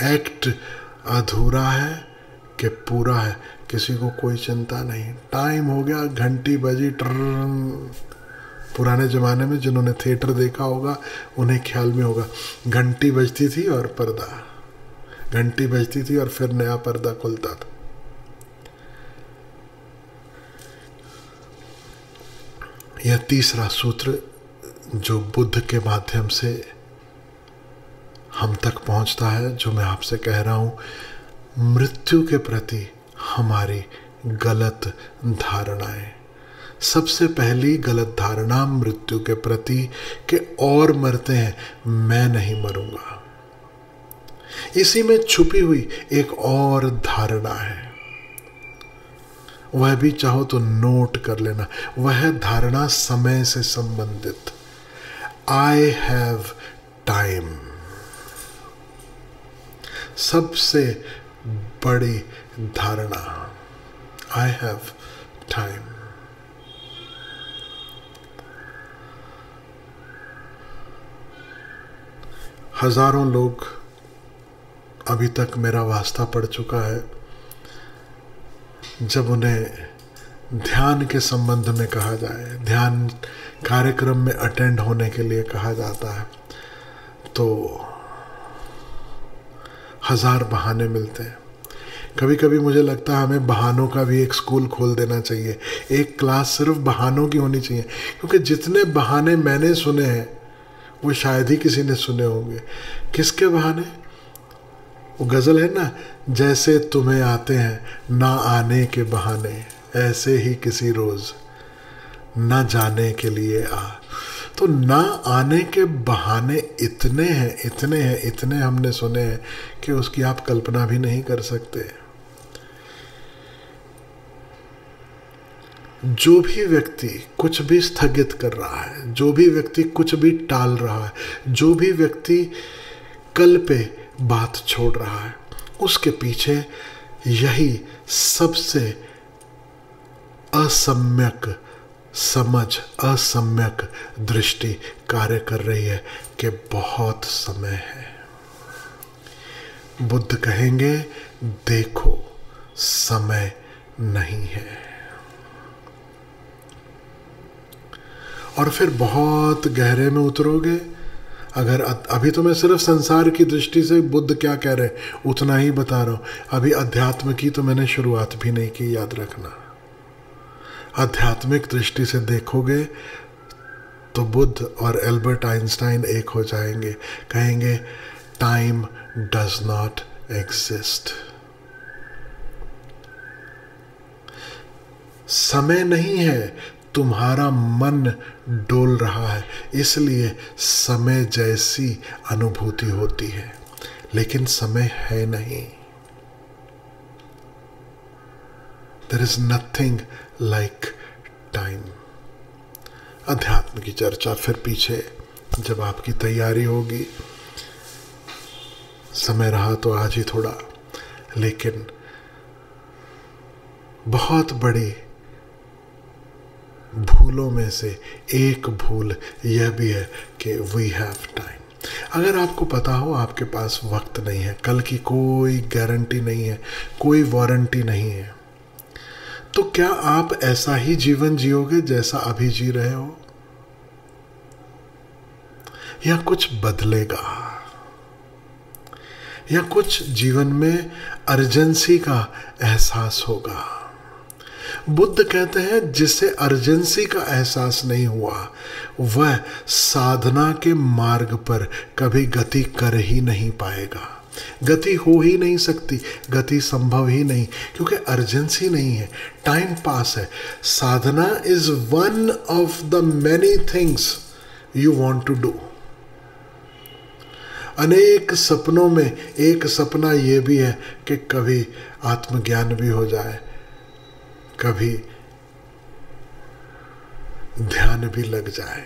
एक्ट अधूरा है कि पूरा है, किसी को कोई चिंता नहीं। टाइम हो गया, घंटी बजी, ट्रन। पुराने ज़माने में जिन्होंने थिएटर देखा होगा उन्हें ख्याल में होगा, घंटी बजती थी और पर्दा, घंटी बजती थी और फिर नया पर्दा खुलता था। यह तीसरा सूत्र जो बुद्ध के माध्यम से हम तक पहुंचता है, जो मैं आपसे कह रहा हूं, मृत्यु के प्रति हमारी गलत धारणाएं, सबसे पहली गलत धारणा मृत्यु के प्रति कि और मरते हैं, मैं नहीं मरूंगा। इसी में छुपी हुई एक और धारणा है, वह भी चाहो तो नोट कर लेना। वह धारणा समय से संबंधित, आई हैव टाइम। सबसे बड़ी धारणा, आई हैव टाइम। हजारों लोग अभी तक मेरा वास्ता पड़ चुका है, जब उन्हें ध्यान के संबंध में कहा जाए, ध्यान कार्यक्रम में अटेंड होने के लिए कहा जाता है, तो हजार बहाने मिलते हैं। कभी कभी मुझे लगता है हमें बहानों का भी एक स्कूल खोल देना चाहिए, एक क्लास सिर्फ बहानों की होनी चाहिए, क्योंकि जितने बहाने मैंने सुने हैं वो शायद ही किसी ने सुने होंगे। किसके बहाने? वो गज़ल है ना, जैसे तुम्हें आते हैं ना आने के बहाने, ऐसे ही किसी रोज़ ना जाने के लिए आ। तो ना आने के बहाने इतने हैं, इतने हैं, इतने हमने सुने हैं कि उसकी आप कल्पना भी नहीं कर सकते। जो भी व्यक्ति कुछ भी स्थगित कर रहा है, जो भी व्यक्ति कुछ भी टाल रहा है, जो भी व्यक्ति कल पे बात छोड़ रहा है, उसके पीछे यही सबसे असम्यक समझ, असम्यक दृष्टि कार्य कर रही है कि बहुत समय है। बुद्ध कहेंगे देखो समय नहीं है। और फिर बहुत गहरे में उतरोगे। अगर अभी तो मैं सिर्फ संसार की दृष्टि से बुद्ध क्या कह रहे हैं उतना ही बता रहा हूँ, अभी अध्यात्म की तो मैंने शुरुआत भी नहीं की, याद रखना। आध्यात्मिक दृष्टि से देखोगे तो बुद्ध और एल्बर्ट आइंस्टाइन एक हो जाएंगे, कहेंगे टाइम डज नॉट एग्जिस्ट। समय नहीं है, तुम्हारा मन डोल रहा है, इसलिए समय जैसी अनुभूति होती है, लेकिन समय है नहीं। There is nothing like time। अध्यात्म की चर्चा फिर पीछे जब आपकी तैयारी होगी, समय रहा तो आज ही थोड़ा, लेकिन बहुत बड़ी भूलों में से एक भूल यह भी है कि वी हैव टाइम। अगर आपको पता हो आपके पास वक्त नहीं है, कल की कोई गारंटी नहीं है, कोई वारंटी नहीं है, तो क्या आप ऐसा ही जीवन जियोगे जैसा अभी जी रहे हो, या कुछ बदलेगा, या कुछ जीवन में अर्जेंसी का एहसास होगा? बुद्ध कहते हैं जिसे अर्जेंसी का एहसास नहीं हुआ वह साधना के मार्ग पर कभी गति कर ही नहीं पाएगा। गति हो ही नहीं सकती, गति संभव ही नहीं, क्योंकि अर्जेंसी नहीं है, टाइम पास है। Sadhana is one of the many things you want to do. अनेक सपनों में एक सपना यह भी है कि कभी आत्मज्ञान भी हो जाए, कभी ध्यान भी लग जाए।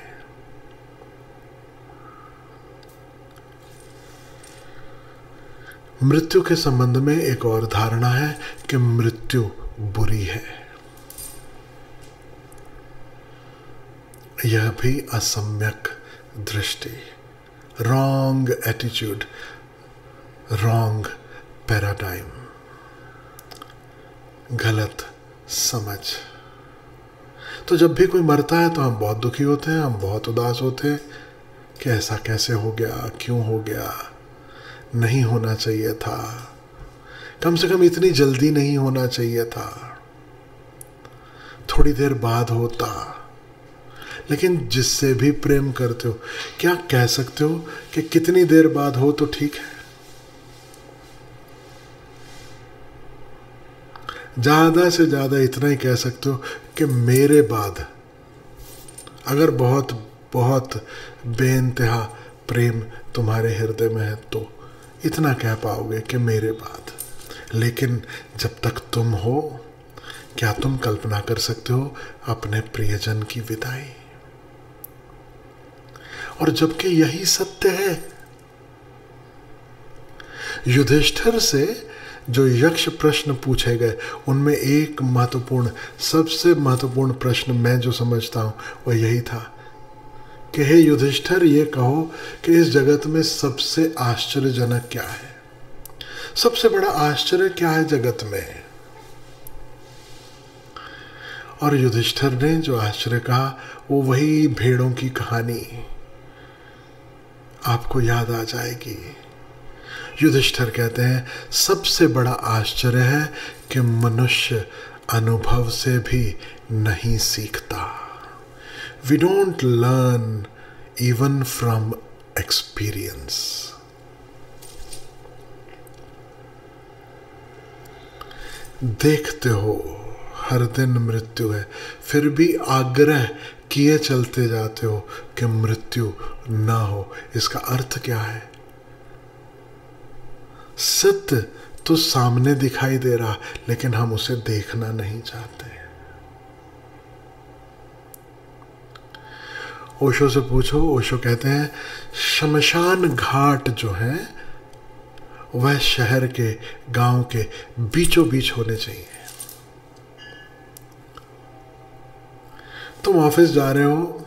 मृत्यु के संबंध में एक और धारणा है कि मृत्यु बुरी है। यह भी असम्यक दृष्टि, रॉन्ग एटीट्यूड, रॉन्ग पैराडाइम, गलत समझ। तो जब भी कोई मरता है तो हम बहुत दुखी होते हैं, हम बहुत उदास होते हैं कि ऐसा कैसे हो गया, क्यों हो गया, नहीं होना चाहिए था, कम से कम इतनी जल्दी नहीं होना चाहिए था, थोड़ी देर बाद होता। लेकिन जिससे भी प्रेम करते हो क्या कह सकते हो कि कितनी देर बाद हो तो ठीक है? ज़्यादा से ज़्यादा इतना ही कह सकते हो कि मेरे बाद, अगर बहुत बहुत बेइंतहा प्रेम तुम्हारे हृदय में है तो इतना कह पाओगे कि मेरे बाद। लेकिन जब तक तुम हो, क्या तुम कल्पना कर सकते हो अपने प्रियजन की विदाई? और जबकि यही सत्य है। युधिष्ठिर से जो यक्ष प्रश्न पूछे गए उनमें एक महत्वपूर्ण, सबसे महत्वपूर्ण प्रश्न मैं जो समझता हूं वह यही था कि हे युधिष्ठिर, ये कहो कि इस जगत में सबसे आश्चर्यजनक क्या है, सबसे बड़ा आश्चर्य क्या है जगत में? और युधिष्ठिर ने जो आश्चर्य कहा वो वही भेड़ों की कहानी आपको याद आ जाएगी। युधिष्ठिर कहते हैं सबसे बड़ा आश्चर्य है कि मनुष्य अनुभव से भी नहीं सीखता। We don't learn even from experience. देखते हो हर दिन मृत्यु है, फिर भी आग्रह किए चलते जाते हो कि मृत्यु ना हो। इसका अर्थ क्या है? सत्य तो सामने दिखाई दे रहा, लेकिन हम उसे देखना नहीं चाहते। ओशो से पूछो, ओशो कहते हैं शमशान घाट जो है वह शहर के, गांव के बीचों बीच होने चाहिए। तुम ऑफिस जा रहे हो,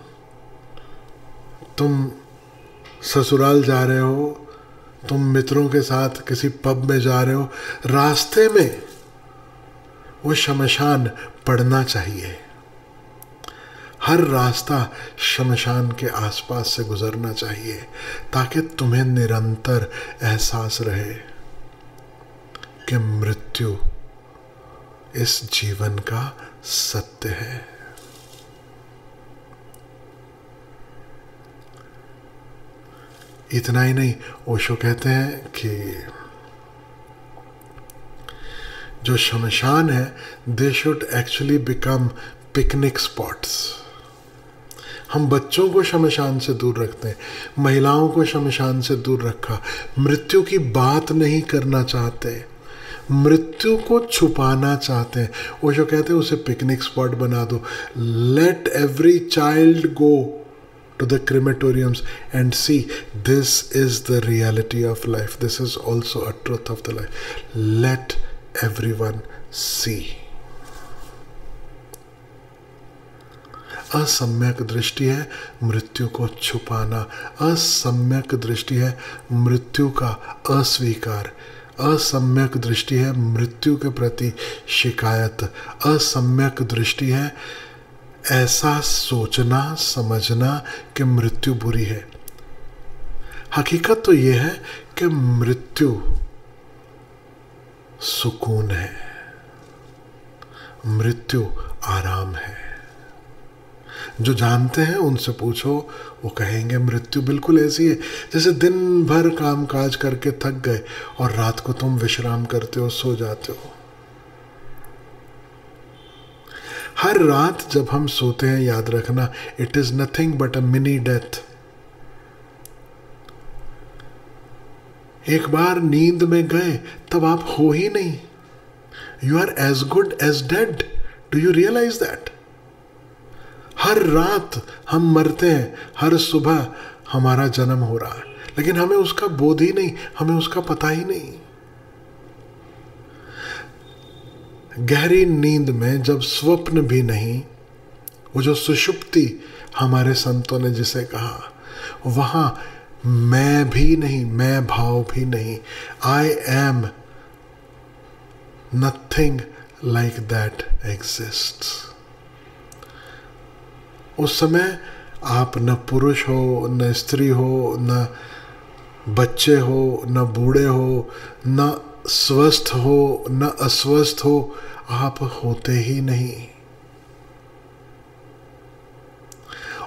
तुम ससुराल जा रहे हो, तुम मित्रों के साथ किसी पब में जा रहे हो, रास्ते में वो शमशान पड़ना चाहिए। हर रास्ता शमशान के आसपास से गुजरना चाहिए ताकि तुम्हें निरंतर एहसास रहे कि मृत्यु इस जीवन का सत्य है। इतना ही नहीं, ओशो कहते हैं कि जो शमशान है they should actually become picnic spots. हम बच्चों को शमशान से दूर रखते हैं, महिलाओं को शमशान से दूर रखा, मृत्यु की बात नहीं करना चाहते, मृत्यु को छुपाना चाहते हैं। ओशो कहते हैं उसे पिकनिक स्पॉट बना दो। Let every child go to the crematoriums and see this is the reality of life, this is also a truth of the life, let everyone see. असम्यक दृष्टि है मृत्यु को छुपाना, असम्यक दृष्टि है मृत्यु का अस्वीकार, असम्यक दृष्टि है मृत्यु के प्रति शिकायत, असम्यक दृष्टि है ऐसा सोचना समझना कि मृत्यु बुरी है। हकीकत तो यह है कि मृत्यु सुकून है, मृत्यु आराम है। जो जानते हैं उनसे पूछो, वो कहेंगे मृत्यु बिल्कुल ऐसी है जैसे दिन भर काम काज करके थक गए और रात को तुम विश्राम करते हो, सो जाते हो। हर रात जब हम सोते हैं, याद रखना, it is nothing but a mini death. एक बार नींद में गए तब आप हो ही नहीं, you are as good as dead. Do you realise that? हर रात हम मरते हैं, हर सुबह हमारा जन्म हो रहा है, लेकिन हमें उसका बोध ही नहीं, हमें उसका पता ही नहीं। गहरी नींद में जब स्वप्न भी नहीं, वो जो सुषुप्ति हमारे संतों ने जिसे कहा, वहां मैं भी नहीं, मैं भाव भी नहीं, I am nothing like that exists. उस समय आप न पुरुष हो, न स्त्री हो, न बच्चे हो, न बूढ़े हो, न स्वस्थ हो, न अस्वस्थ हो, आप होते ही नहीं।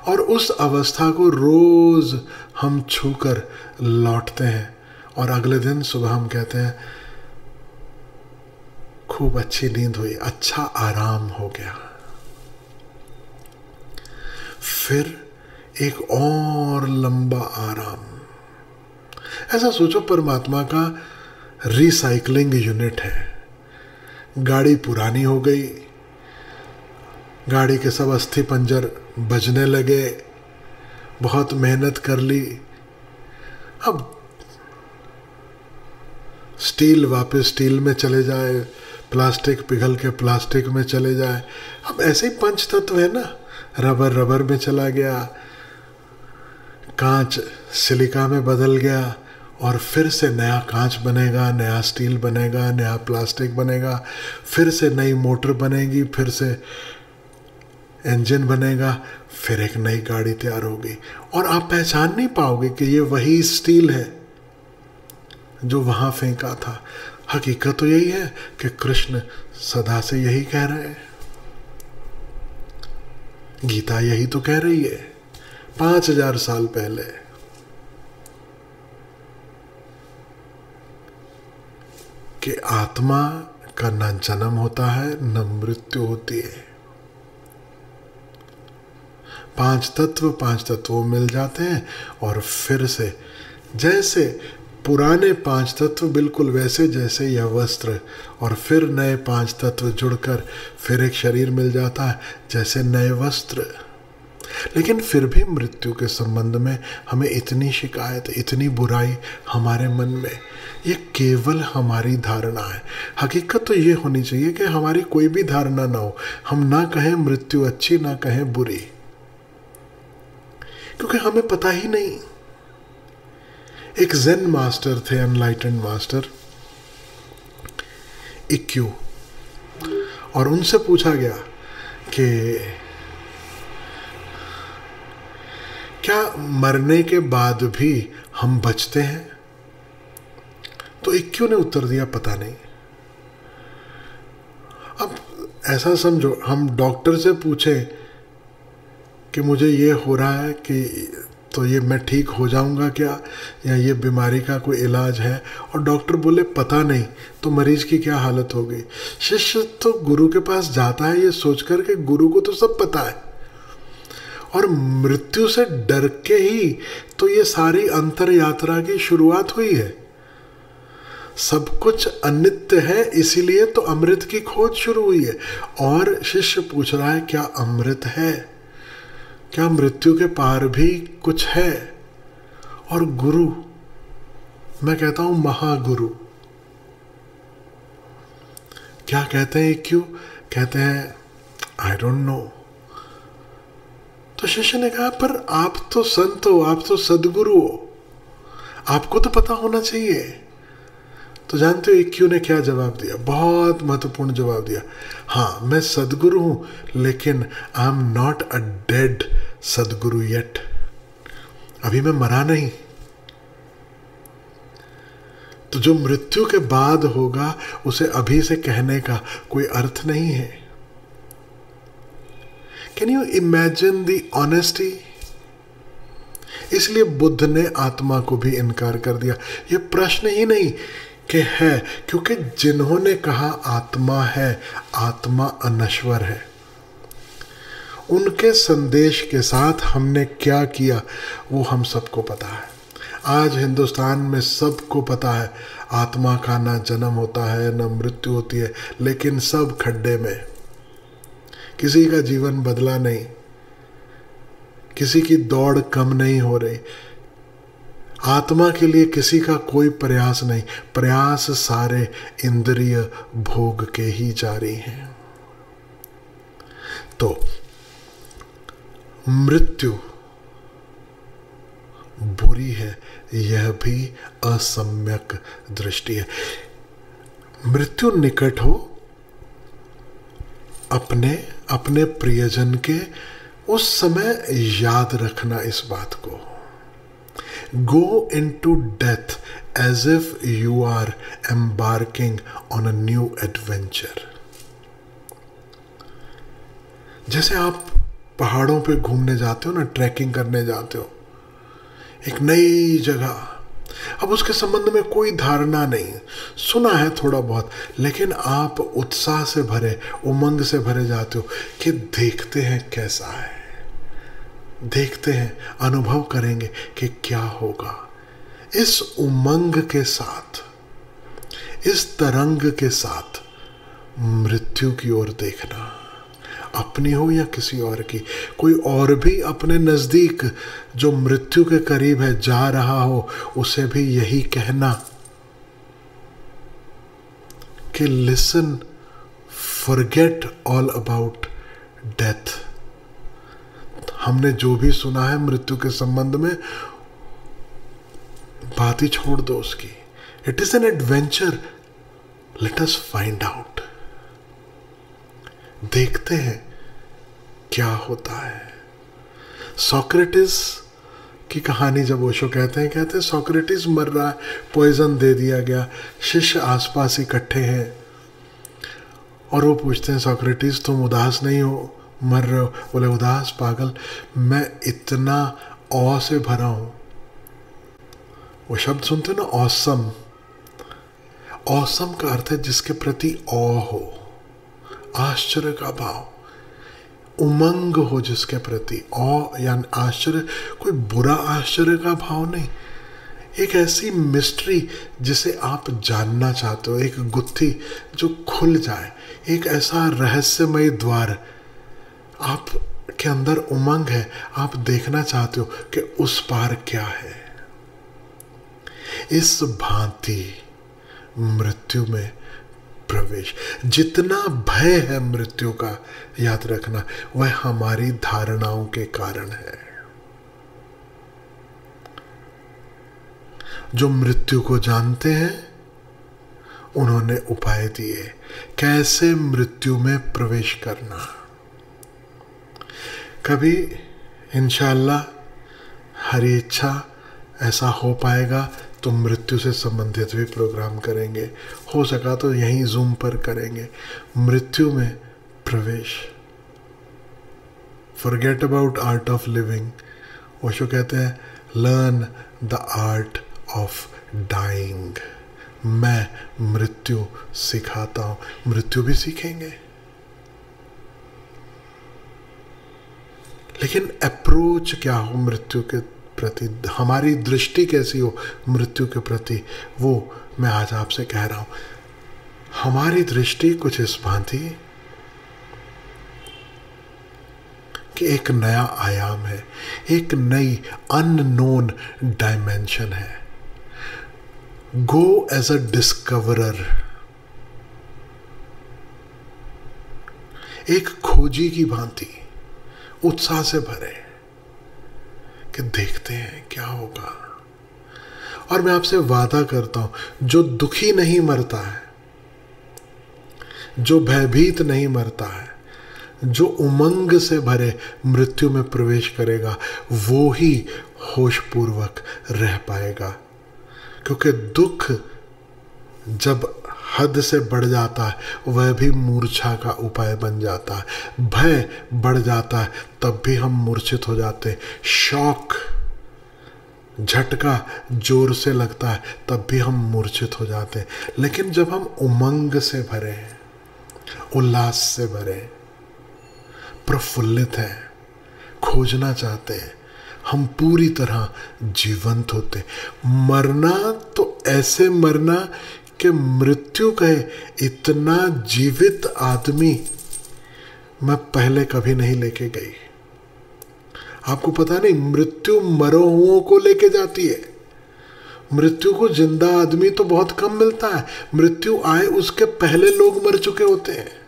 और उस अवस्था को रोज हम छूकर लौटते हैं और अगले दिन सुबह हम कहते हैं खूब अच्छी नींद हुई, अच्छा आराम हो गया। फिर एक और लंबा आराम। ऐसा सोचो परमात्मा का रिसाइकलिंग यूनिट है। गाड़ी पुरानी हो गई, गाड़ी के सब अस्थि पंजर बजने लगे, बहुत मेहनत कर ली, अब स्टील वापस स्टील में चले जाए, प्लास्टिक पिघल के प्लास्टिक में चले जाए। अब ऐसे ही पंच तत्व है ना, रबर रबर में चला गया, कांच सिलिका में बदल गया, और फिर से नया कांच बनेगा, नया स्टील बनेगा, नया प्लास्टिक बनेगा, फिर से नई मोटर बनेगी, फिर से इंजन बनेगा, फिर एक नई गाड़ी तैयार होगी। और आप पहचान नहीं पाओगे कि ये वही स्टील है जो वहां फेंका था। हकीकत तो यही है कि कृष्ण सदा से यही कह रहे हैं, गीता यही तो कह रही है 5000 साल पहले। कि आत्मा का न जन्म होता है न मृत्यु होती है। 5 तत्व मिल जाते हैं और फिर से जैसे पुराने 5 तत्व बिल्कुल वैसे जैसे यह वस्त्र, और फिर नए 5 तत्व जुड़कर फिर एक शरीर मिल जाता है जैसे नए वस्त्र। लेकिन फिर भी मृत्यु के संबंध में हमें इतनी शिकायत, इतनी बुराई हमारे मन में, ये केवल हमारी धारणा है। हकीकत तो ये होनी चाहिए कि हमारी कोई भी धारणा ना हो, हम ना कहें मृत्यु अच्छी ना कहें बुरी, क्योंकि हमें पता ही नहीं। एक ज़ेन मास्टर थे, एनलाइटेंड मास्टर इक्यू, और उनसे पूछा गया कि क्या मरने के बाद भी हम बचते हैं? तो इक्यू ने उत्तर दिया, पता नहीं। अब ऐसा समझो, हम डॉक्टर से पूछें कि मुझे ये हो रहा है कि तो ये मैं ठीक हो जाऊंगा क्या, या ये बीमारी का कोई इलाज है, और डॉक्टर बोले पता नहीं, तो मरीज की क्या हालत होगी। शिष्य तो गुरु के पास जाता है ये सोचकर कि गुरु को तो सब पता है, और मृत्यु से डर के ही तो ये सारी अंतर यात्रा की शुरुआत हुई है। सब कुछ अनित्य है, इसीलिए तो अमृत की खोज शुरू हुई है। और शिष्य पूछ रहा है क्या अमृत है, क्या मृत्यु के पार भी कुछ है? और गुरु, मैं कहता हूं महागुरु, क्या कहते हैं? क्यों कहते हैं आई डोंट नो। तो शिष्य ने कहा पर आप तो संत हो, आप तो सदगुरु हो, आपको तो पता होना चाहिए। तो जानते हो इक्यू ने क्या जवाब दिया? बहुत महत्वपूर्ण जवाब दिया। हाँ, मैं सदगुरु हूं, लेकिन I am not a dead सदगुरु येट। अभी मैं मरा नहीं। तो जो मृत्यु के बाद होगा उसे अभी से कहने का कोई अर्थ नहीं है। Can you imagine the honesty? इसलिए बुद्ध ने आत्मा को भी इनकार कर दिया। यह प्रश्न ही नहीं कि है, क्योंकि जिन्होंने कहा आत्मा है, आत्मा अनश्वर है, उनके संदेश के साथ हमने क्या किया वो हम सबको पता है। आज हिंदुस्तान में सबको पता है आत्मा का ना जन्म होता है ना मृत्यु होती है, लेकिन सब खड्डे में। किसी का जीवन बदला नहीं, किसी की दौड़ कम नहीं हो रही, आत्मा के लिए किसी का कोई प्रयास नहीं, प्रयास सारे इंद्रिय भोग के ही जारी हैं। तो मृत्यु बुरी है, यह भी असम्यक दृष्टि है। मृत्यु निकट हो, अपने प्रियजन के उस समय याद रखना इस बात को। Go into death as if you are embarking on a new adventure. जैसे आप पहाड़ों पे घूमने जाते हो ना, ट्रैकिंग करने जाते हो, एक नई जगह, अब उसके संबंध में कोई धारणा नहीं, सुना है थोड़ा बहुत, लेकिन आप उत्साह से भरे, उमंग से भरे जाते हो कि देखते हैं कैसा है, देखते हैं, अनुभव करेंगे कि क्या होगा। इस उमंग के साथ, इस तरंग के साथ मृत्यु की ओर देखना, अपनी हो या किसी और की, कोई और भी अपने नजदीक जो मृत्यु के करीब है जा रहा हो, उसे भी यही कहना कि listen, forget all about death. हमने जो भी सुना है मृत्यु के संबंध में, बात ही छोड़ दो उसकी। It is an adventure, let us find out. देखते हैं क्या होता है। सोक्रेटिस की कहानी जब ओशो कहते हैं सोक्रेटिस मर रहा है, पॉइजन दे दिया गया, शिष्य आसपास इकट्ठे हैं और वो पूछते हैं सोक्रेटिस तुम उदास नहीं हो, मर रहे हो? बोले उदास पागल, मैं इतना औ से भरा हूं। वो शब्द सुनते ना, ऑसम। ऑसम का अर्थ है जिसके प्रति औ हो, आश्चर्य का भाव, उमंग हो जिसके प्रति। औ या आश्चर्य, कोई बुरा आश्चर्य का भाव नहीं, एक ऐसी मिस्ट्री जिसे आप जानना चाहते हो, एक गुत्थी जो खुल जाए, एक ऐसा रहस्यमय द्वार आप के अंदर उमंग है, आप देखना चाहते हो कि उस पार क्या है। इस भांति मृत्यु में प्रवेश, जितना भय है मृत्यु का, याद रखना वह हमारी धारणाओं के कारण है। जो मृत्यु को जानते हैं उन्होंने उपाय दिए कैसे मृत्यु में प्रवेश करना। कभी इंशाअल्लाह हरी इच्छा ऐसा हो पाएगा तो मृत्यु से संबंधित भी प्रोग्राम करेंगे, हो सका तो यहीं जूम पर करेंगे। मृत्यु में प्रवेश, forget about art of living. Osho कहते हैं learn the art of dying. मैं मृत्यु सिखाता हूं, मृत्यु भी सीखेंगे। लेकिन अप्रोच क्या हो मृत्यु के प्रति, हमारी दृष्टि कैसी हो मृत्यु के प्रति, वो मैं आज आपसे कह रहा हूं। हमारी दृष्टि कुछ इस भांति कि एक नया आयाम है, एक नई अननोन डायमेंशन है। गो एज अ डिस्कवरर, एक खोजी की भांति उत्साह से भरे कि देखते हैं क्या होगा। और मैं आपसे वादा करता हूं, जो दुखी नहीं मरता है, जो भयभीत नहीं मरता है, जो उमंग से भरे मृत्यु में प्रवेश करेगा, वो ही होशपूर्वक रह पाएगा। क्योंकि दुख जब हद से बढ़ जाता है वह भी मूर्छा का उपाय बन जाता है। भय बढ़ जाता है तब भी हम मूर्छित हो जाते हैं। शॉक, झटका जोर से लगता है तब भी हम मूर्छित हो जाते हैं। लेकिन जब हम उमंग से भरे हैं, उल्लास से भरे, प्रफुल्लित हैं, खोजना चाहते हैं, हम पूरी तरह जीवंत होते। मरना तो ऐसे मरना कि मृत्यु कहे इतना जीवित आदमी मैं पहले कभी नहीं लेके गई। आपको पता नहीं, मृत्यु मरो हुओं को लेके जाती है। मृत्यु को जिंदा आदमी तो बहुत कम मिलता है, मृत्यु आए उसके पहले लोग मर चुके होते हैं।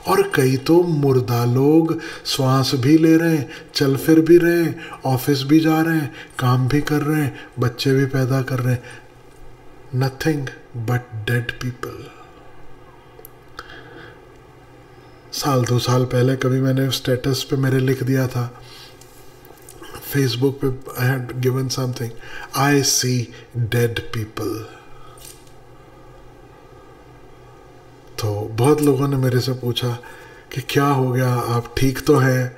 और कई तो मुर्दा लोग श्वास भी ले रहे हैं, चल फिर भी रहे हैं, ऑफिस भी जा रहे हैं, काम भी कर रहे हैं, बच्चे भी पैदा कर रहे हैं। Nothing but dead people. साल 2 साल पहले कभी मैंने स्टेटस पे मेरे लिख दिया था फेसबुक पे, I had given something, I see dead people. तो बहुत लोगों ने मेरे से पूछा कि क्या हो गया, आप ठीक तो हैं?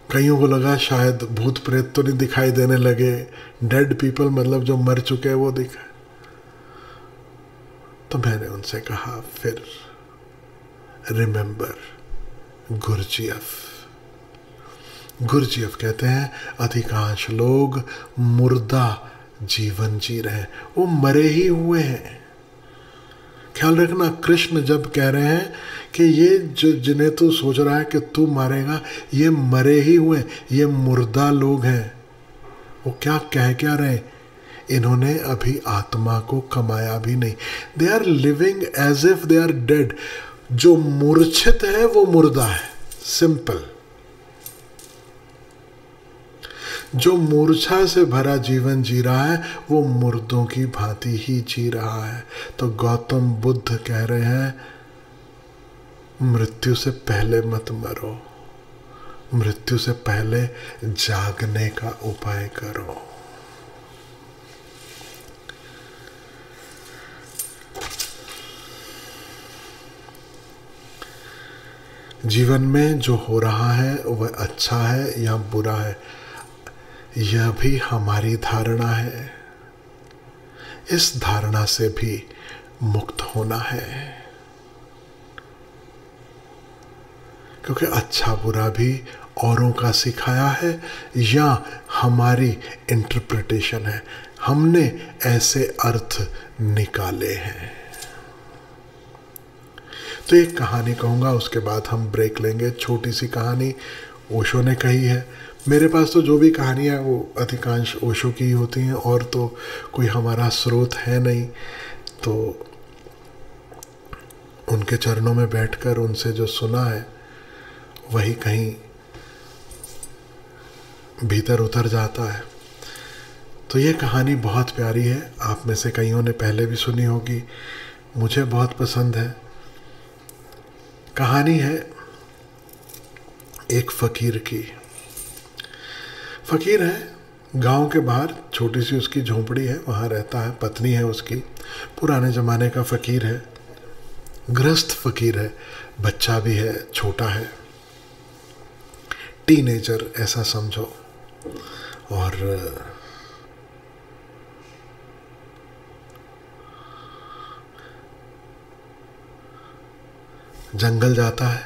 कईयों को लगा शायद भूत प्रेत तो नहीं दिखाई देने लगे, डेड पीपल मतलब जो मर चुके हैं वो दिखा। तो मैंने उनसे कहा फिर रिमेंबर गुरजीएफ। गुरजीएफ कहते हैं अधिकांश लोग मुर्दा जीवन जी रहे हैं, वो मरे ही हुए हैं। ख्याल रखना, कृष्ण जब कह रहे हैं कि ये जो जिन्हें तू सोच रहा है कि तू मारेगा, ये मरे ही हुए, ये मुर्दा लोग हैं। वो क्या कह क्या रहे, इन्होंने अभी आत्मा को कमाया भी नहीं। They are living as if they are dead. जो मूर्छित है वो मुर्दा है, सिंपल। जो मूर्छा से भरा जीवन जी रहा है वो मुर्दों की भांति ही जी रहा है। तो गौतम बुद्ध कह रहे हैं मृत्यु से पहले मत मरो, मृत्यु से पहले जागने का उपाय करो। जीवन में जो हो रहा है वह अच्छा है या बुरा है, यह भी हमारी धारणा है। इस धारणा से भी मुक्त होना है, क्योंकि अच्छा बुरा भी औरों का सिखाया है या हमारी इंटरप्रिटेशन है, हमने ऐसे अर्थ निकाले हैं। तो एक कहानी कहूँगा, उसके बाद हम ब्रेक लेंगे। छोटी सी कहानी ओशो ने कही है। मेरे पास तो जो भी कहानियाँ वो अधिकांश ओशो की ही होती हैं, और तो कोई हमारा स्रोत है नहीं। तो उनके चरणों में बैठकर उनसे जो सुना है वही कहीं भीतर उतर जाता है। तो ये कहानी बहुत प्यारी है, आप में से कईयों ने पहले भी सुनी होगी, मुझे बहुत पसंद है। कहानी है एक फ़कीर की। फ़कीर है, गांव के बाहर छोटी सी उसकी झोंपड़ी है, वहाँ रहता है, पत्नी है उसकी, पुराने ज़माने का फ़कीर है, गृहस्थ फ़कीर है, बच्चा भी है, छोटा है, टीनेजर ऐसा समझो। और जंगल जाता है,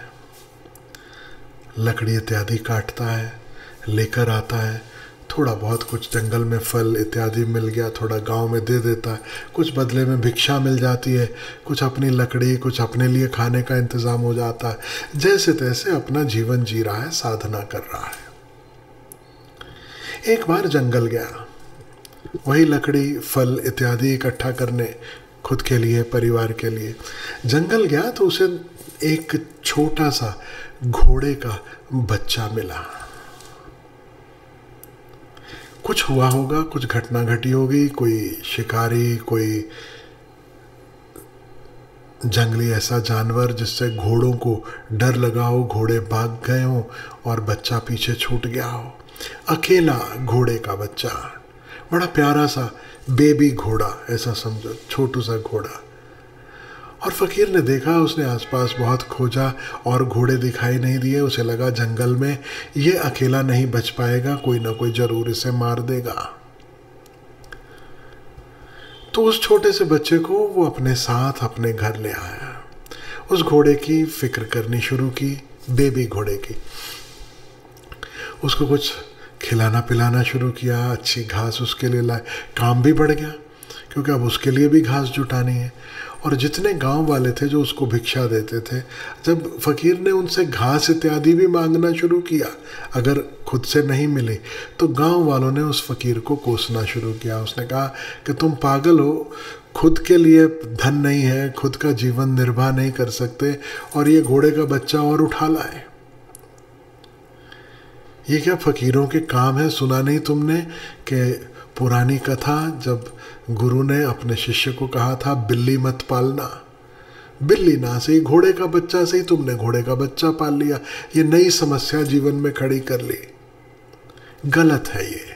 लकड़ी इत्यादि काटता है, लेकर आता है, थोड़ा बहुत कुछ जंगल में फल इत्यादि मिल गया, थोड़ा गांव में दे देता है, कुछ बदले में भिक्षा मिल जाती है, कुछ अपनी लकड़ी, कुछ अपने लिए खाने का इंतज़ाम हो जाता है। जैसे तैसे अपना जीवन जी रहा है, साधना कर रहा है। एक बार जंगल गया, वही लकड़ी फल इत्यादि इकट्ठा करने, खुद के लिए, परिवार के लिए जंगल गया। तो उसे एक छोटा सा घोड़े का बच्चा मिला। कुछ हुआ होगा, कुछ घटना घटी होगी, कोई शिकारी, कोई जंगली ऐसा जानवर जिससे घोड़ों को डर लगा हो, घोड़े भाग गए हो और बच्चा पीछे छूट गया हो। अकेला घोड़े का बच्चा, बड़ा प्यारा सा बेबी घोड़ा ऐसा समझो, छोटू सा घोड़ा। और फ़कीर ने देखा, उसने आसपास बहुत खोजा और घोड़े दिखाई नहीं दिए। उसे लगा जंगल में ये अकेला नहीं बच पाएगा, कोई ना कोई ज़रूर इसे मार देगा। तो उस छोटे से बच्चे को वो अपने साथ अपने घर ले आया। उस घोड़े की फिक्र करनी शुरू की, बेबी घोड़े की। उसको कुछ खिलाना पिलाना शुरू किया, अच्छी घास उसके लिए लाए। काम भी बढ़ गया क्योंकि अब उसके लिए भी घास जुटानी है। और जितने गांव वाले थे जो उसको भिक्षा देते थे, जब फ़कीर ने उनसे घास इत्यादि भी मांगना शुरू किया, अगर खुद से नहीं मिली तो गांव वालों ने उस फ़कीर को कोसना शुरू किया। उसने कहा कि तुम पागल हो, खुद के लिए धन नहीं है, खुद का जीवन निर्वाह नहीं कर सकते और ये घोड़े का बच्चा और उठा लाए। ये क्या फ़कीरों के काम है? सुना नहीं तुमने कि पुरानी कथा जब गुरु ने अपने शिष्य को कहा था बिल्ली मत पालना, बिल्ली ना सही घोड़े का बच्चा सही, तुमने घोड़े का बच्चा पाल लिया, ये नई समस्या जीवन में खड़ी कर ली। गलत है ये।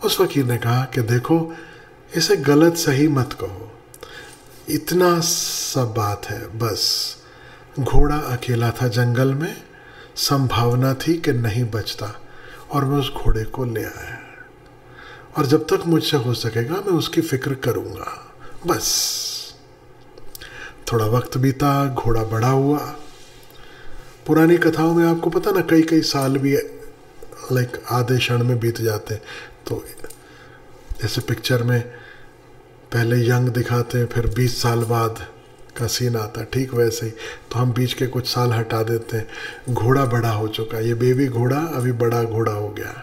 उस फकीर ने कहा कि देखो, इसे गलत सही मत कहो, इतना सब बात है बस। घोड़ा अकेला था जंगल में, संभावना थी कि नहीं बचता, और मैं उस घोड़े को ले आया, और जब तक मुझसे हो सकेगा मैं उसकी फिक्र करूंगा। बस थोड़ा वक्त बीता, घोड़ा बड़ा हुआ। पुरानी कथाओं में आपको पता ना, कई कई साल भी लाइक आधे क्षण में बीत जाते हैं। तो जैसे पिक्चर में पहले यंग दिखाते हैं, फिर 20 साल बाद का सीन आता है, ठीक वैसे ही तो हम बीच के कुछ साल हटा देते हैं। घोड़ा बड़ा हो चुका, ये बेबी घोड़ा अभी बड़ा घोड़ा हो गया,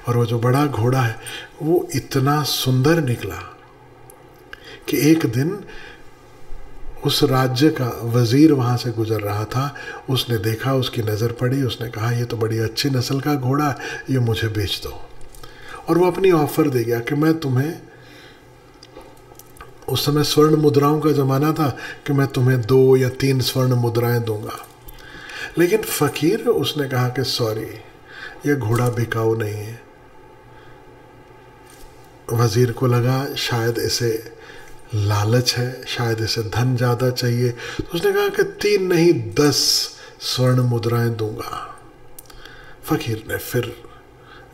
और वो जो बड़ा घोड़ा है वो इतना सुंदर निकला कि एक दिन उस राज्य का वजीर वहाँ से गुजर रहा था, उसने देखा, उसकी नज़र पड़ी, उसने कहा ये तो बड़ी अच्छी नस्ल का घोड़ा है, ये मुझे बेच दो। और वो अपनी ऑफ़र दे गया कि मैं तुम्हें, उस समय स्वर्ण मुद्राओं का ज़माना था, कि मैं तुम्हें 2 या 3 स्वर्ण मुद्राएं दूंगा। लेकिन फ़कीर उसने कहा कि सॉरी, ये घोड़ा बिकाऊ नहीं है। वज़ीर को लगा शायद इसे लालच है, शायद इसे धन ज़्यादा चाहिए, तो उसने कहा कि 3 नहीं 10 स्वर्ण मुद्राएं दूंगा। फ़कीर ने फिर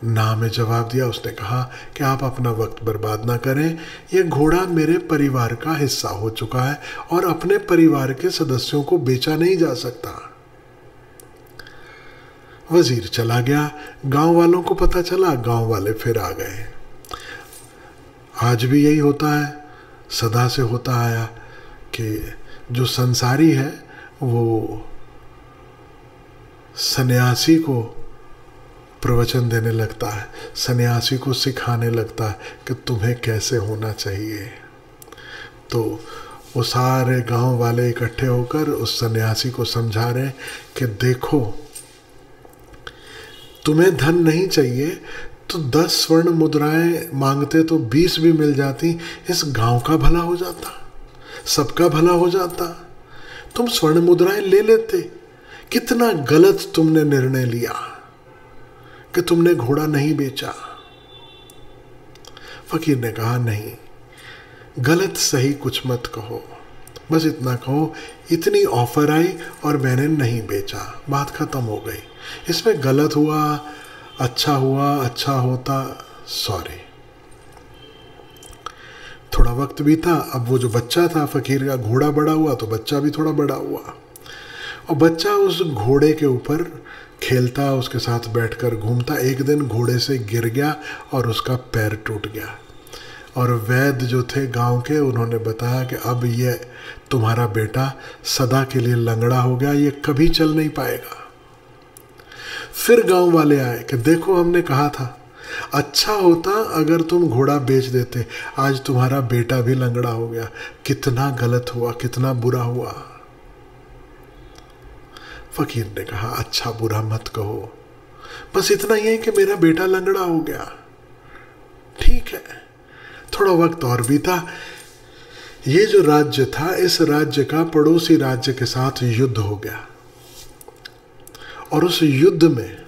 ना में जवाब दिया। उसने कहा कि आप अपना वक्त बर्बाद ना करें, यह घोड़ा मेरे परिवार का हिस्सा हो चुका है और अपने परिवार के सदस्यों को बेचा नहीं जा सकता। वजीर चला गया, गांव वालों को पता चला, गांव वाले फिर आ गए। आज भी यही होता है, सदा से होता आया कि जो संसारी है वो सन्यासी को प्रवचन देने लगता है, सन्यासी को सिखाने लगता है कि तुम्हें कैसे होना चाहिए। तो वो सारे गांव वाले इकट्ठे होकर उस सन्यासी को समझा रहे कि देखो, तुम्हें धन नहीं चाहिए तो 10 स्वर्ण मुद्राएं मांगते तो 20 भी मिल जाती, इस गांव का भला हो जाता, सबका भला हो जाता। तुम स्वर्ण मुद्राएं ले लेते। कितना गलत तुमने निर्णय लिया कि तुमने घोड़ा नहीं बेचा। फकीर ने कहा नहीं, गलत सही कुछ मत कहो, बस इतना कहो इतनी ऑफर आई और मैंने नहीं बेचा, बात खत्म हो गई। इसमें गलत हुआ, अच्छा हुआ, अच्छा होता, सॉरी। थोड़ा वक्त बीता, अब वो जो बच्चा था फकीर का, घोड़ा बड़ा हुआ तो बच्चा भी थोड़ा बड़ा हुआ, और बच्चा उस घोड़े के ऊपर खेलता, उसके साथ बैठकर घूमता। एक दिन घोड़े से गिर गया और उसका पैर टूट गया, और वैद्य जो थे गांव के, उन्होंने बताया कि अब ये तुम्हारा बेटा सदा के लिए लंगड़ा हो गया, ये कभी चल नहीं पाएगा। फिर गांव वाले आए कि देखो, हमने कहा था, अच्छा होता अगर तुम घोड़ा बेच देते, आज तुम्हारा बेटा भी लंगड़ा हो गया। कितना गलत हुआ, कितना बुरा हुआ। फकीर ने कहा अच्छा बुरा मत कहो, बस इतना ही है कि मेरा बेटा लंगड़ा हो गया। ठीक है। थोड़ा वक्त और बीता। ये जो राज्य था, इस राज्य का पड़ोसी राज्य के साथ युद्ध हो गया, और उस युद्ध में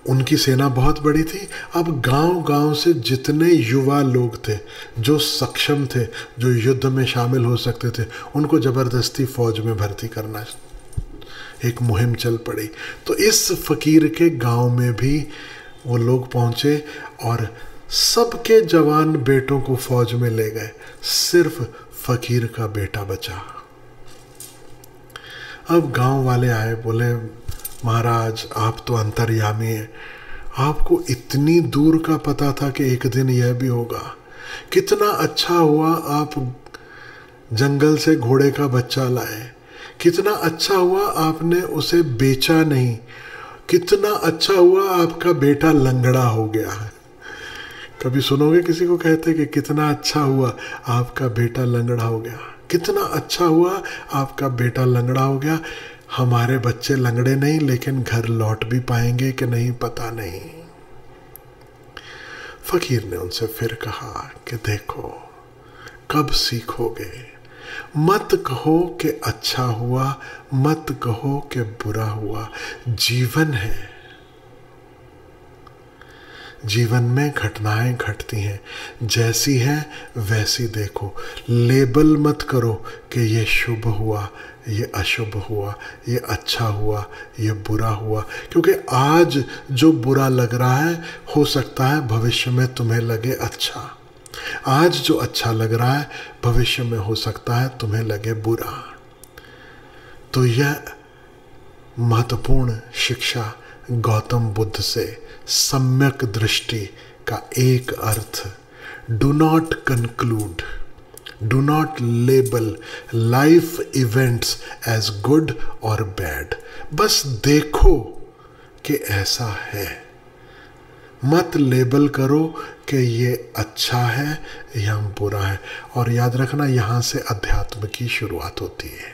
उनकी सेना बहुत बड़ी थी। अब गांव-गांव से जितने युवा लोग थे जो सक्षम थे, जो युद्ध में शामिल हो सकते थे, उनको ज़बरदस्ती फौज में भर्ती करना एक मुहिम चल पड़ी। तो इस फकीर के गांव में भी वो लोग पहुंचे और सबके जवान बेटों को फौज में ले गए, सिर्फ फकीर का बेटा बचा। अब गांव वाले आए, बोले महाराज आप तो अंतर्यामी हैं, आपको इतनी दूर का पता था कि एक दिन यह भी होगा। कितना अच्छा हुआ आप जंगल से घोड़े का बच्चा लाए, कितना अच्छा हुआ आपने उसे बेचा नहीं, कितना अच्छा हुआ आपका बेटा लंगड़ा हो गया है। कभी सुनोगे किसी को कहते कि कितना अच्छा हुआ आपका बेटा लंगड़ा हो गया, कितना अच्छा हुआ आपका बेटा लंगड़ा हो गया। हमारे बच्चे लंगड़े नहीं, लेकिन घर लौट भी पाएंगे कि नहीं पता नहीं। फकीर ने उनसे फिर कहा कि देखो, कब सीखोगे, मत कहो कि अच्छा हुआ, मत कहो कि बुरा हुआ। जीवन है, जीवन में घटनाएं घटती हैं, जैसी है वैसी देखो। लेबल मत करो कि ये शुभ हुआ, ये अशुभ हुआ, ये अच्छा हुआ, ये बुरा हुआ, क्योंकि आज जो बुरा लग रहा है हो सकता है भविष्य में तुम्हें लगे अच्छा। आज जो अच्छा लग रहा है भविष्य में हो सकता है तुम्हें लगे बुरा। तो यह महत्वपूर्ण शिक्षा गौतम बुद्ध से सम्यक दृष्टि का एक अर्थ, do not conclude, do not label life events as good और बैड। बस देखो कि ऐसा है, मत लेबल करो कि ये अच्छा है या बुरा है। और याद रखना, यहाँ से अध्यात्म की शुरुआत होती है।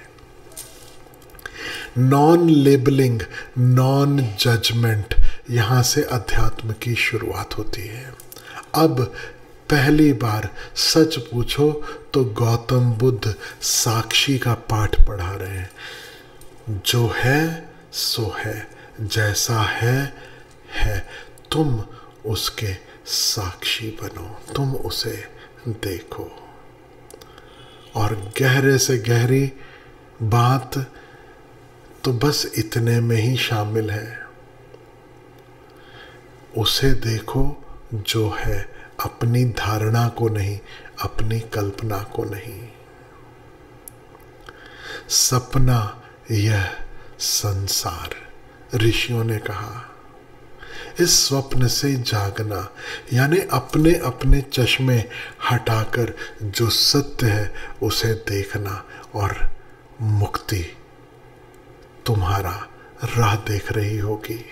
नॉन लेबलिंग, नॉन जजमेंट, यहाँ से अध्यात्म की शुरुआत होती है। अब पहली बार सच पूछो तो गौतम बुद्ध साक्षी का पाठ पढ़ा रहे हैं। जो है सो है, जैसा है, तुम उसके साक्षी बनो, तुम उसे देखो। और गहरे से गहरी बात तो बस इतने में ही शामिल है, उसे देखो जो है, अपनी धारणा को नहीं, अपनी कल्पना को नहीं। सपना यह संसार, ऋषियों ने कहा। इस स्वप्न से जागना यानी अपने अपने चश्मे हटाकर जो सत्य है उसे देखना, और मुक्ति तुम्हारा राह देख रही होगी।